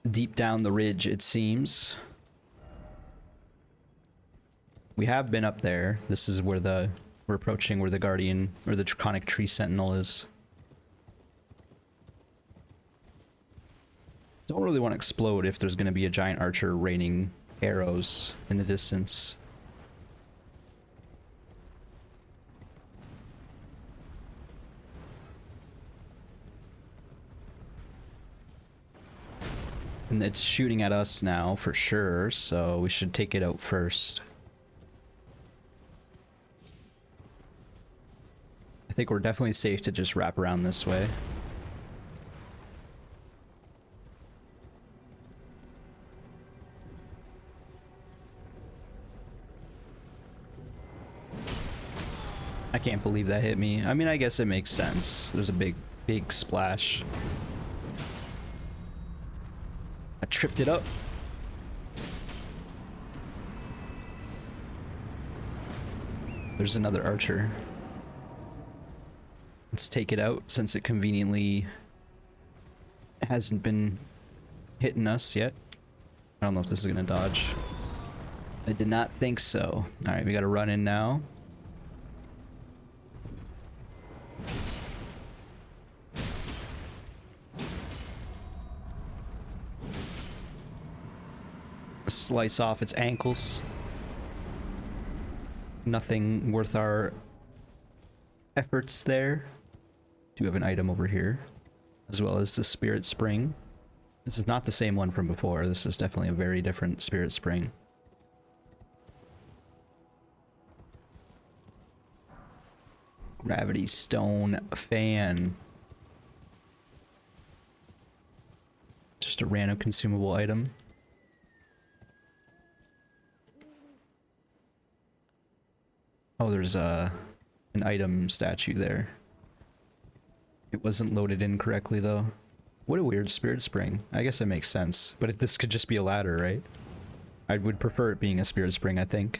Deep down the ridge, it seems. We have been up there. This is where we're approaching where the guardian or the draconic tree sentinel is. Don't really want to explode if there's going to be a giant archer raining arrows in the distance. And it's shooting at us now for sure, so we should take it out first. I think we're definitely safe to just wrap around this way. I can't believe that hit me. I mean, I guess it makes sense. There's a big splash. I tripped it up. There's another archer. Let's take it out since it conveniently hasn't been hitting us yet. I don't know if this is gonna dodge. I did not think so. Alright, we gotta run in now. slice off its ankles. Nothing worth our efforts there. Do have an item over here, as well as the spirit spring. This is not the same one from before. This is definitely a very different spirit spring. Gravity stone fan. Just a random consumable item. Oh, there's an item statue there. It wasn't loaded in correctly though. What a weird spirit spring. I guess it makes sense, but this could just be a ladder, right? I would prefer it being a spirit spring, I think.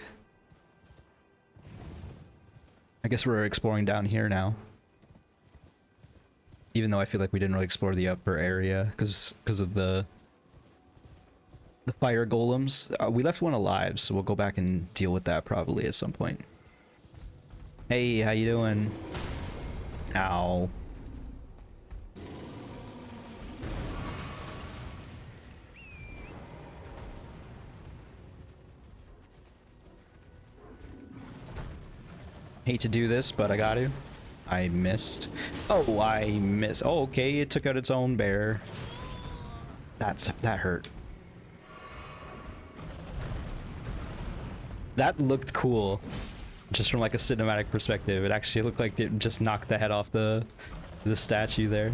I guess we're exploring down here now. Even though I feel like we didn't really explore the upper area because of the fire golems. We left one alive, so we'll go back and deal with that probably at some point. Hey, how you doing? Ow. Hate to do this, but I got to. I missed. Oh, I missed. Oh, okay, it took out its own bear. That hurt. That looked cool. Just from like a cinematic perspective. It actually looked like it just knocked the head off the statue there.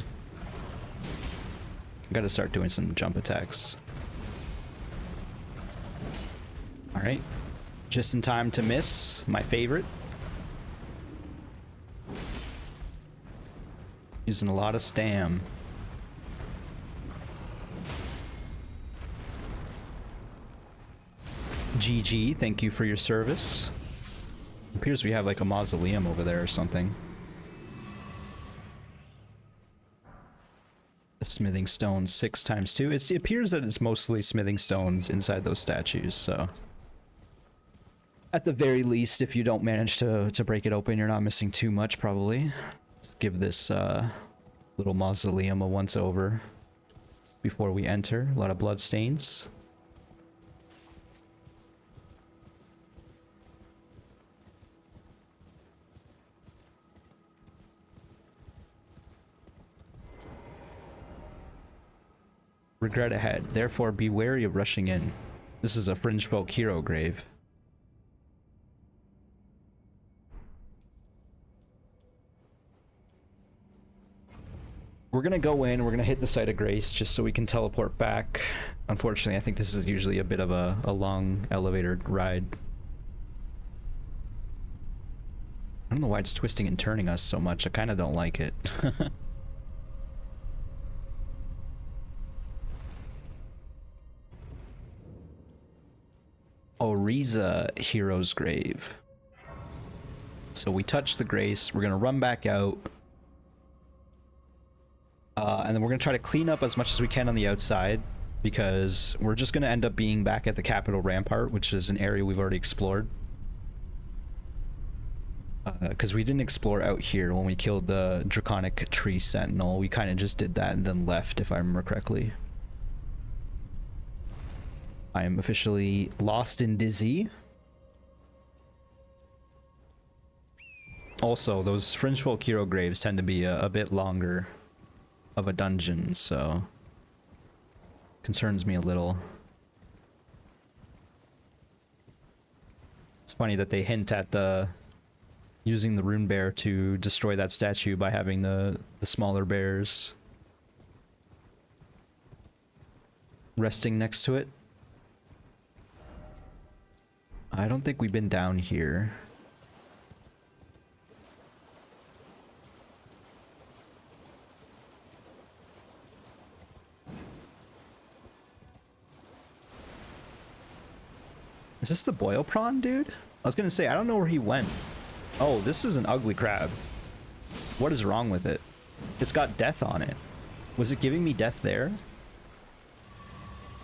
Gotta start doing some jump attacks. Alright. Just in time to miss. My favorite. Using a lot of stam. GG, thank you for your service. Appears we have like a mausoleum over there or something. A smithing stone 6 times 2. It appears that it's mostly smithing stones inside those statues, so at the very least, if you don't manage to break it open, you're not missing too much probably. Let's give this little mausoleum a once over before we enter. A lot of blood stains. Regret ahead, therefore be wary of rushing in. This is a fringe folk hero grave. We're gonna go in, we're gonna hit the site of grace just so we can teleport back. Unfortunately, I think this is usually a bit of a long elevator ride. I don't know why it's twisting and turning us so much. I kind of don't like it. Oriza Hero's Grave. So we touch the grace, we're gonna run back out. And then we're gonna try to clean up as much as we can on the outside, because we're just gonna end up being back at the Capital Rampart, which is an area we've already explored. Because we didn't explore out here when we killed the Draconic Tree Sentinel. We kind of just did that and then left, if I remember correctly. I am officially lost and dizzy. Also, those Fringe Folk Hero graves tend to be a bit longer of a dungeon, so concerns me a little. It's funny that they hint at using the rune bear to destroy that statue by having the smaller bears resting next to it. I don't think we've been down here. Is this the boil prawn, dude? I was gonna say, I don't know where he went. Oh, this is an ugly crab. What is wrong with it? It's got death on it. Was it giving me death there?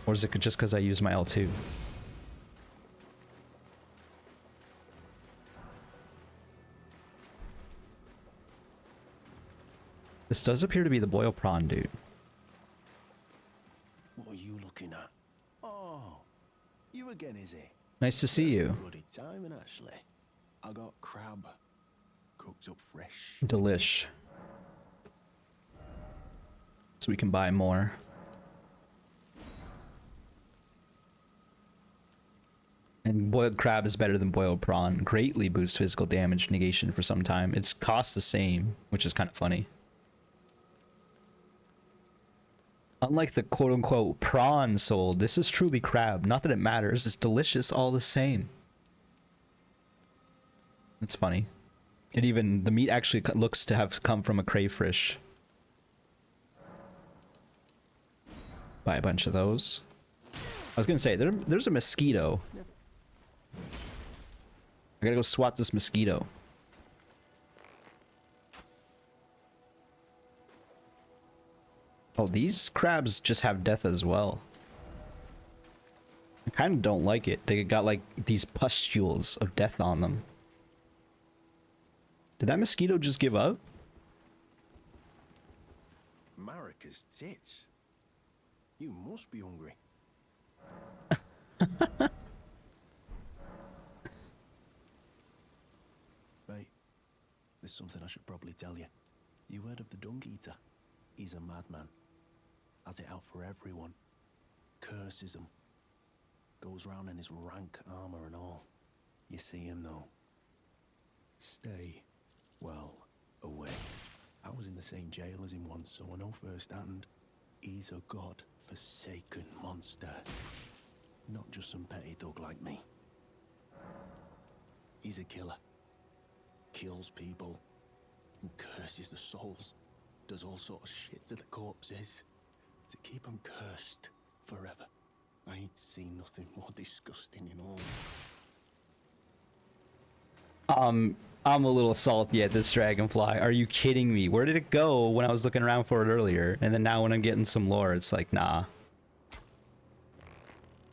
Or is it just because I used my L2? This does appear to be the boil prawn, dude. What are you looking at? Oh, You again, is it? Nice to see you. Bloody timing, actually. I got crab. Cooked up fresh. Delish. So we can buy more. And boiled crab is better than boiled prawn. Greatly boosts physical damage negation for some time. It's cost the same, which is kind of funny. Unlike the quote-unquote prawn sold, this is truly crab. Not that it matters, it's delicious all the same. It's funny. It even, the meat actually looks to have come from a crayfish. Buy a bunch of those. I was gonna say, there's a mosquito. I gotta go swat this mosquito. Oh, these crabs just have death as well. I kind of don't like it. They got like these pustules of death on them. Did that mosquito just give up? Marika's tits. You must be hungry. Mate, there's something I should probably tell you. You heard of the Dung Eater? He's a madman. Has it out for everyone. Curses them. Goes round in his rank armor and all. You see him though. Stay, well, away. I was in the same jail as him once, so I know firsthand. He's a god-forsaken monster. Not just some petty thug like me. He's a killer. Kills people. And curses the souls. Does all sort of shit to the corpses. To keep them cursed forever. I ain't seen nothing more disgusting in all. I'm a little salty at this dragonfly. Are you kidding me? Where did it go when I was looking around for it earlier? And then now when I'm getting some lore, it's like, nah.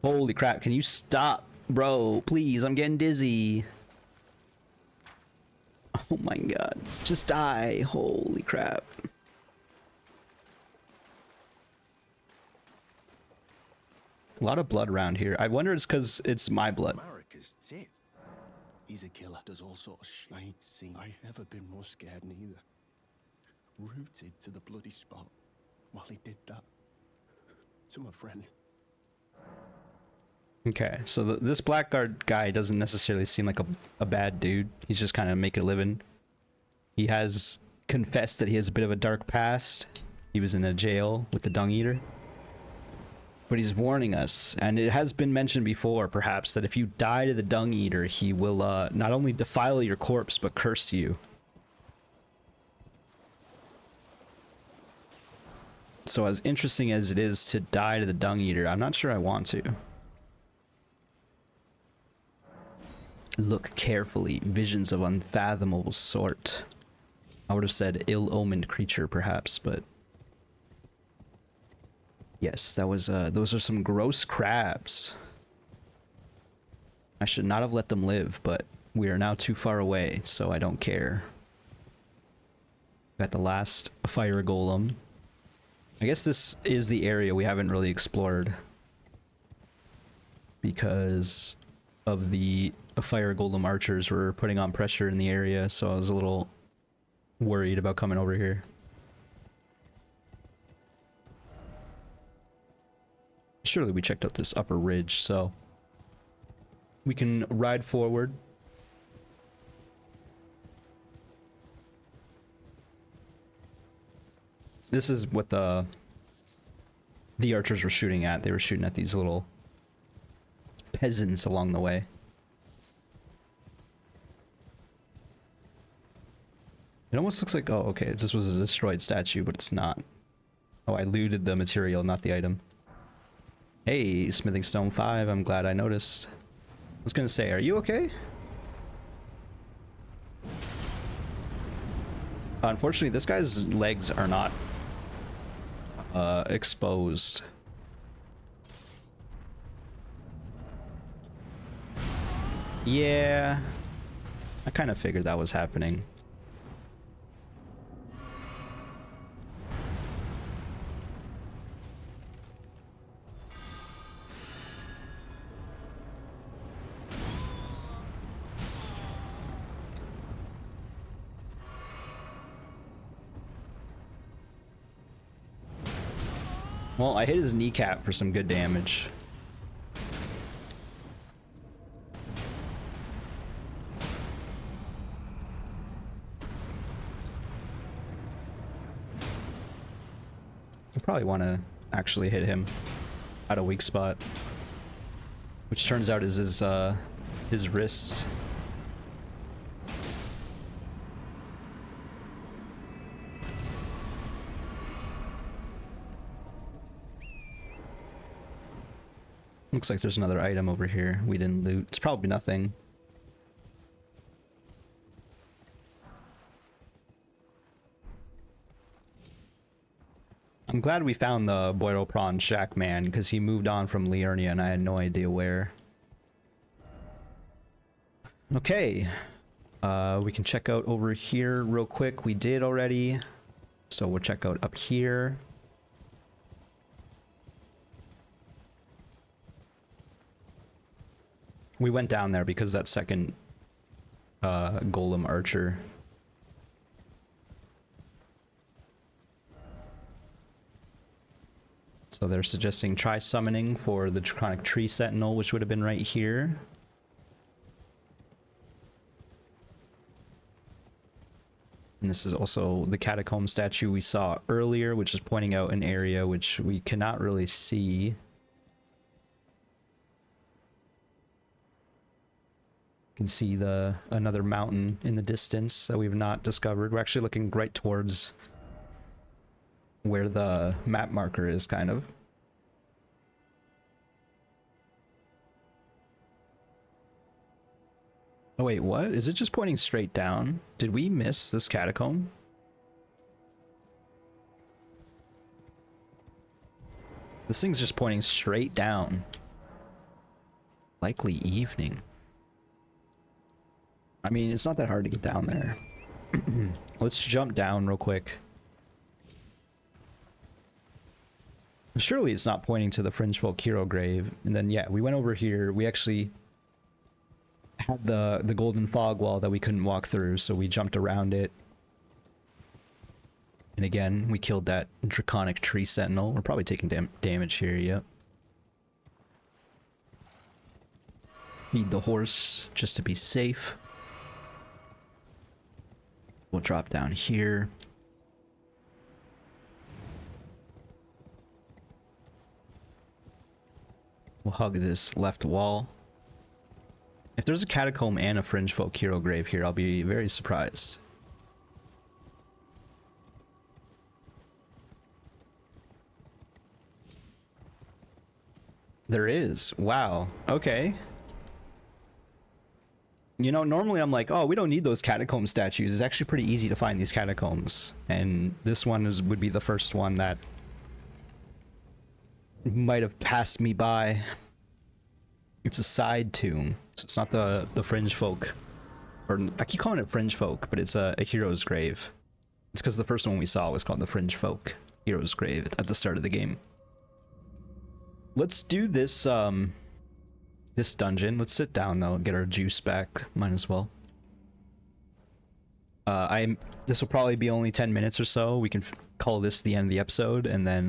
Holy crap, can you stop? Bro, please, I'm getting dizzy. Oh my god. Just die. Holy crap. A lot of blood around here. I wonder it's because it's my blood. Marika's tit. He's a killer. Does all sort of shit. I ain't seen. I ever been more scared neither. Rooted to the bloody spot while he did that to my friend. Okay, so this Blackguard guy doesn't necessarily seem like a bad dude. He's just kind of making a living. He has confessed that he has a bit of a dark past. He was in a jail with the Dung Eater. But he's warning us, and it has been mentioned before, perhaps, that if you die to the Dung Eater, he will not only defile your corpse, but curse you. So as interesting as it is to die to the Dung Eater, I'm not sure I want to. Look carefully, visions of unfathomable sort. I would have said ill-omened creature, perhaps, but... Yes, that was, those are some gross crabs. I should not have let them live, but we are now too far away, so I don't care. Got the last fire golem. I guess this is the area we haven't really explored. Because of the fire golem archers were putting on pressure in the area, so I was a little worried about coming over here. Surely we checked out this upper ridge, so we can ride forward. This is what the archers were shooting at. They were shooting at these little peasants along the way. It almost looks like, oh, okay, this was a destroyed statue, but it's not. Oh, I looted the material, not the item. Hey, Smithing Stone 5, I'm glad I noticed. I was gonna say, are you okay? Unfortunately, this guy's legs are not exposed. Yeah, I kind of figured that was happening. Well, I hit his kneecap for some good damage. I probably want to actually hit him at a weak spot, which turns out is his wrists. Looks like there's another item over here we didn't loot. It's probably nothing. I'm glad we found the Boiro Prawn Shack man, because he moved on from Liurnia and I had no idea where. Okay. We can check out over here real quick. We did already. So we'll check out up here. We went down there because that second golem archer. So they're suggesting try summoning for the Draconic Tree Sentinel, which would have been right here. And this is also the catacomb statue we saw earlier, which is pointing out an area which we cannot really see. You can see another mountain in the distance that we've not discovered. We're actually looking right towards where the map marker is, kind of. Oh wait, what? Is it just pointing straight down? Did we miss this catacomb? This thing's just pointing straight down. Likely evening. I mean, it's not that hard to get down there. Let's jump down real quick. Surely it's not pointing to the Fringe Folk Hero Grave. And then, yeah, we went over here. We actually had the golden fog wall that we couldn't walk through, so we jumped around it. And again, we killed that Draconic Tree Sentinel. We're probably taking damage here, yep. Feed the horse just to be safe. We'll drop down here. We'll hug this left wall. If there's a catacomb and a Fringe Folk Hero Grave here, I'll be very surprised. There is. Wow. Okay. You know, normally I'm like, oh, we don't need those catacomb statues. It's actually pretty easy to find these catacombs. And this one would be the first one that might have passed me by. It's a side tomb. So it's not the Fringe Folk. Or I keep calling it Fringe Folk, but it's a hero's grave. It's because the first one we saw was called the Fringe Folk Hero's Grave at the start of the game. Let's do this this dungeon. Let's sit down though and get our juice back. Might as well. This will probably be only 10 minutes or so. We can call this the end of the episode, and then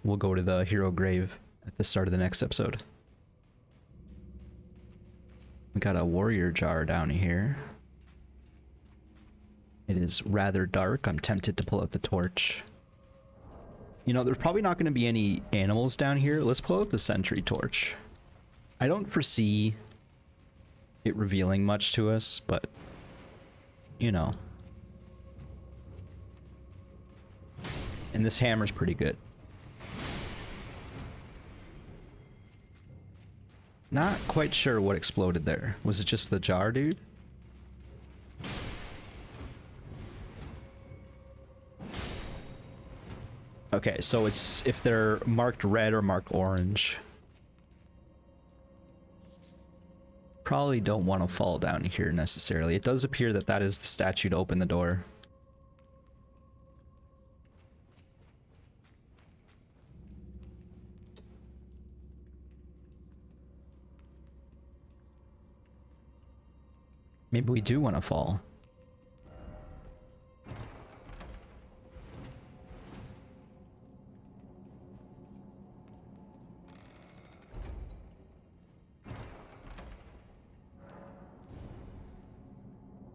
we'll go to the hero grave at the start of the next episode. We got a warrior jar down here. It is rather dark. I'm tempted to pull out the torch. You know, there's probably not going to be any animals down here. Let's pull out the sentry torch. I don't foresee it revealing much to us, but, you know. And this hammer's pretty good. Not quite sure what exploded there. Was it just the jar, dude? Okay, so it's if they're marked red or marked orange. Probably don't want to fall down here necessarily. It does appear that that is the statue to open the door. Maybe we do want to fall.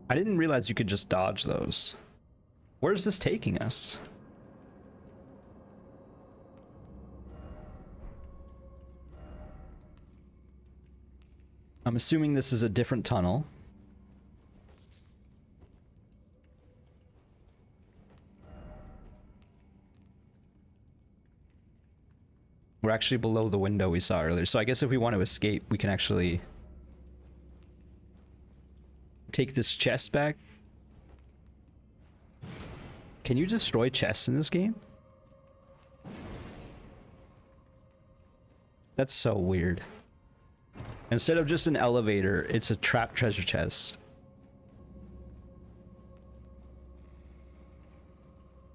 I didn't realize you could just dodge those. Where's this taking us? I'm assuming this is a different tunnel. We're actually below the window we saw earlier. So I guess if we want to escape, we can actually take this chest back. Can you destroy chests in this game? That's so weird. Instead of just an elevator, it's a trapped treasure chest.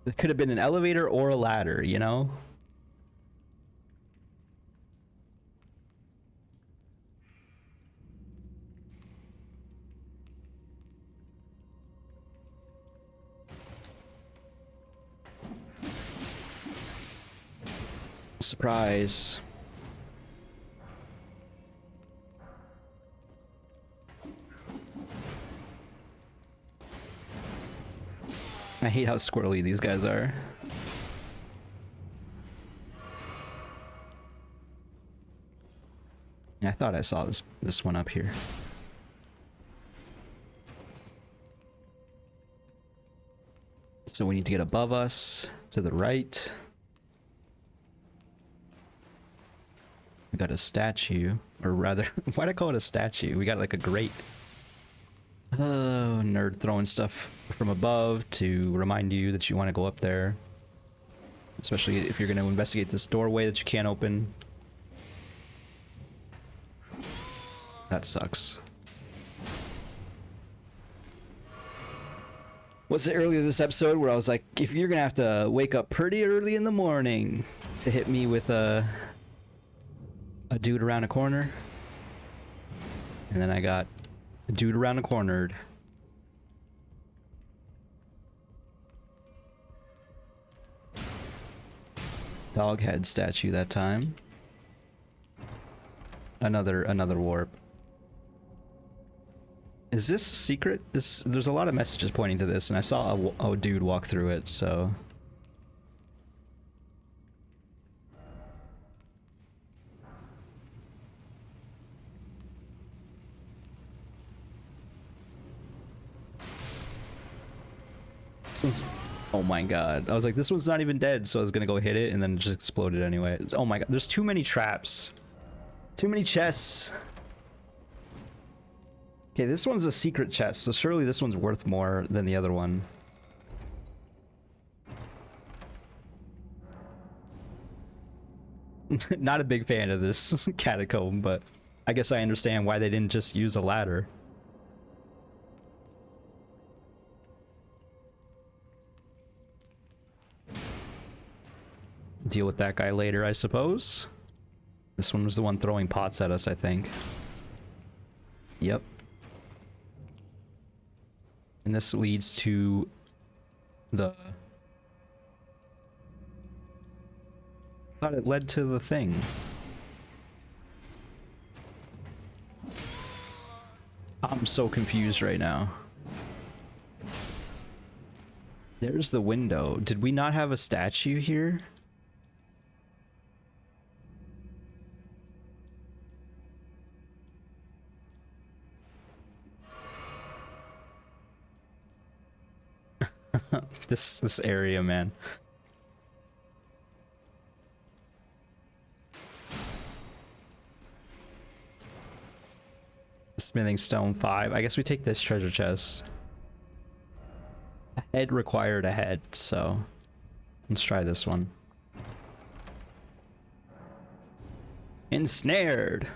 It could have been an elevator or a ladder, you know? Surprise. I hate how squirrely these guys are. Yeah, I thought I saw this one up here. So we need to get above us, to the right. We got a statue, or rather, why'd I call it a statue? We got like a grate. Oh, nerd throwing stuff from above to remind you that you want to go up there. Especially if you're going to investigate this doorway that you can't open. That sucks. Was it earlier this episode where I was like, if you're going to have to wake up pretty early in the morning to hit me with a dude around a corner? And then I got a dude around a cornered. Dog head statue that time. Another warp. Is this a secret? There's a lot of messages pointing to this, and I saw a dude walk through it, so... Oh my god. I was like, this one's not even dead, so I was gonna go hit it, and then it just exploded anyway. Oh my god, there's too many traps. Too many chests. Okay, this one's a secret chest, so surely this one's worth more than the other one. Not a big fan of this catacomb, but I guess I understand why they didn't just use a ladder. Deal with that guy later, I suppose. This one was the one throwing pots at us, I think. Yep. And this leads to the... I thought it led to the thing. I'm so confused right now. There's the window. Did we not have a statue here? This area, man. Smithing stone 5. I guess we take this treasure chest. A head required a head, so let's try this one. Ensnared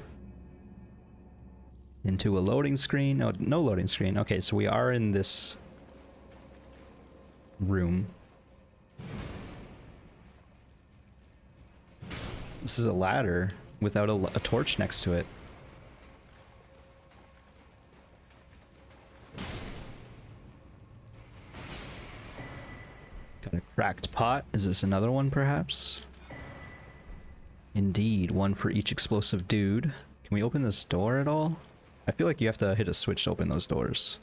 into a loading screen. Oh, no loading screen. Okay, so we are in this room. This is a ladder without a torch next to it. Got a cracked pot. Is this another one, perhaps? Indeed, one for each explosive dude. Can we open this door at all? I feel like you have to hit a switch to open those doors.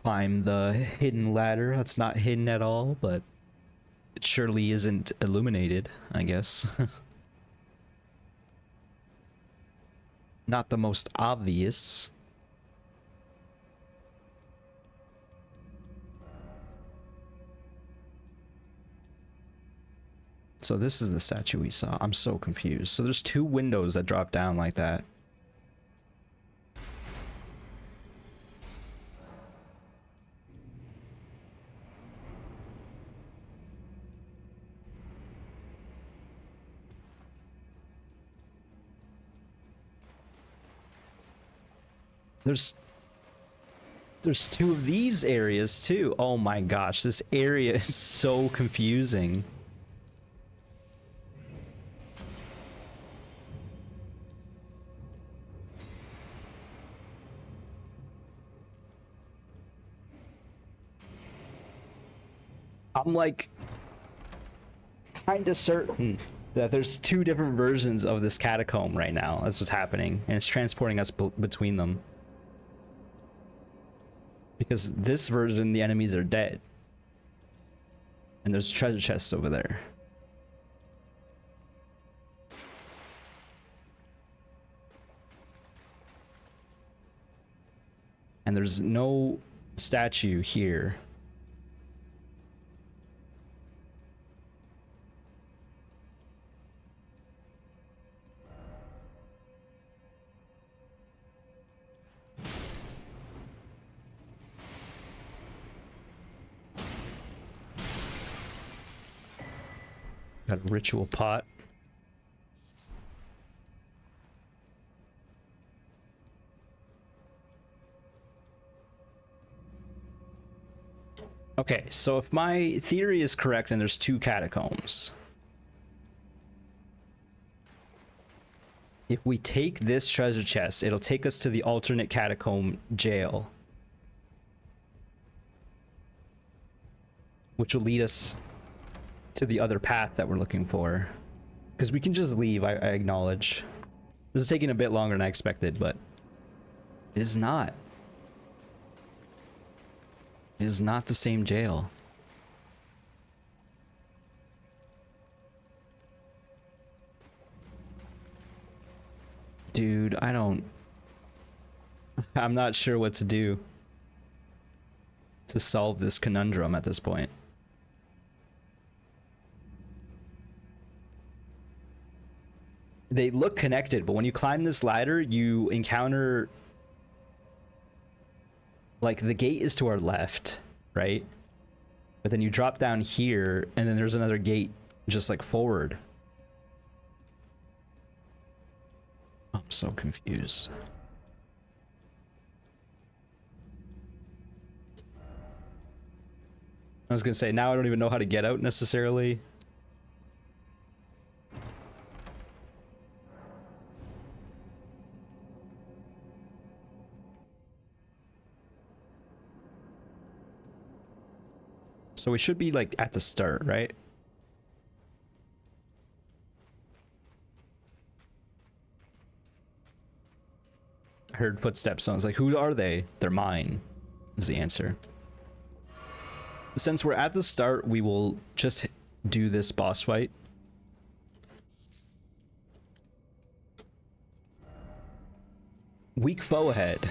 climb the hidden ladder. That's not hidden at all, but it surely isn't illuminated, I guess. Not the most obvious. So this is the statue we saw. I'm so confused. So there's two windows that drop down like that. There's two of these areas too. Oh my gosh, this area is so confusing. I'm like kind of certain that there's two different versions of this catacomb right now. That's what's happening, and it's transporting us between them. Because this version, the enemies are dead. And there's treasure chests over there. And there's no statue here. Got a ritual pot. Okay, so if my theory is correct and there's two catacombs, if we take this treasure chest, it'll take us to the alternate catacomb jail, which will lead us to the other path that we're looking for. Because we can just leave, I acknowledge. This is taking a bit longer than I expected, but it is not. It is not the same jail. Dude, I'm not sure what to do to solve this conundrum at this point. They look connected, but when you climb this ladder, you encounter... Like, the gate is to our left, right? But then you drop down here, and then there's another gate just, like, forward. I'm so confused. I was gonna say, now I don't even know how to get out, necessarily. So we should be, like, at the start, right? I heard footsteps, so I was like, who are they? They're mine, is the answer. Since we're at the start, we will just do this boss fight. Weak foe ahead.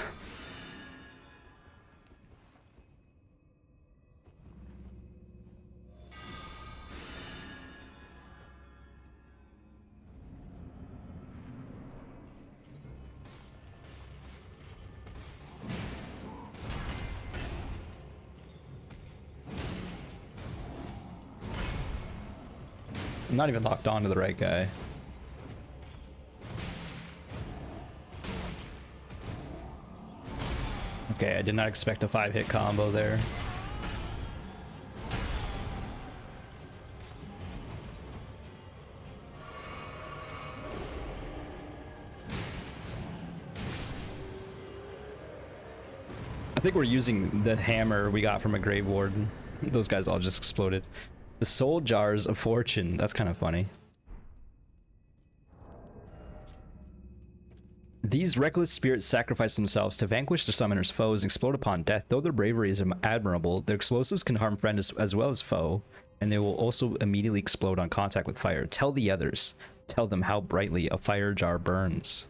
I'm not even locked on to the right guy. Okay, I did not expect a 5-hit combo there. I think we're using the hammer we got from a grave warden. Those guys all just exploded. The soul jars of fortune. That's kind of funny. These reckless spirits sacrifice themselves to vanquish the summoner's foes and explode upon death. Though their bravery is admirable, their explosives can harm friend as well as foe, and they will also immediately explode on contact with fire. Tell the others. Tell them how brightly a fire jar burns.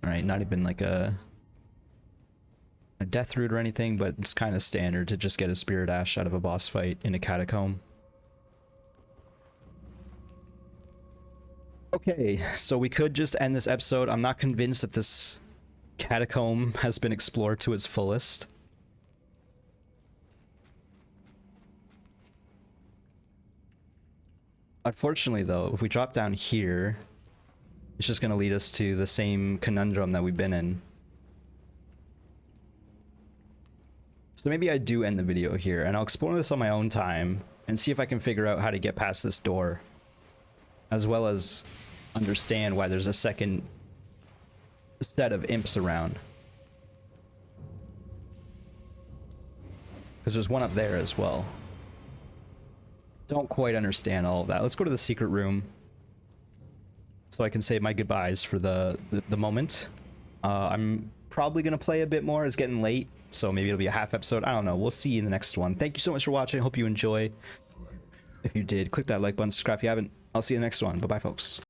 Alright, not even like a death route or anything, but it's kind of standard to just get a spirit ash out of a boss fight in a catacomb. Okay, so we could just end this episode. I'm not convinced that this catacomb has been explored to its fullest. Unfortunately, though, if we drop down here, it's just going to lead us to the same conundrum that we've been in. So maybe I do end the video here, and I'll explore this on my own time and see if I can figure out how to get past this door, as well as understand why there's a second set of imps around. Because there's one up there as well. Don't quite understand all of that. Let's go to the secret room so I can say my goodbyes for the moment. I'm probably going to play a bit more. It's getting late, so maybe it'll be a half episode. I don't know. We'll see you in the next one. Thank you so much for watching. Hope you enjoy. If you did, click that like button, subscribe if you haven't. I'll see you in the next one. Bye-bye, folks.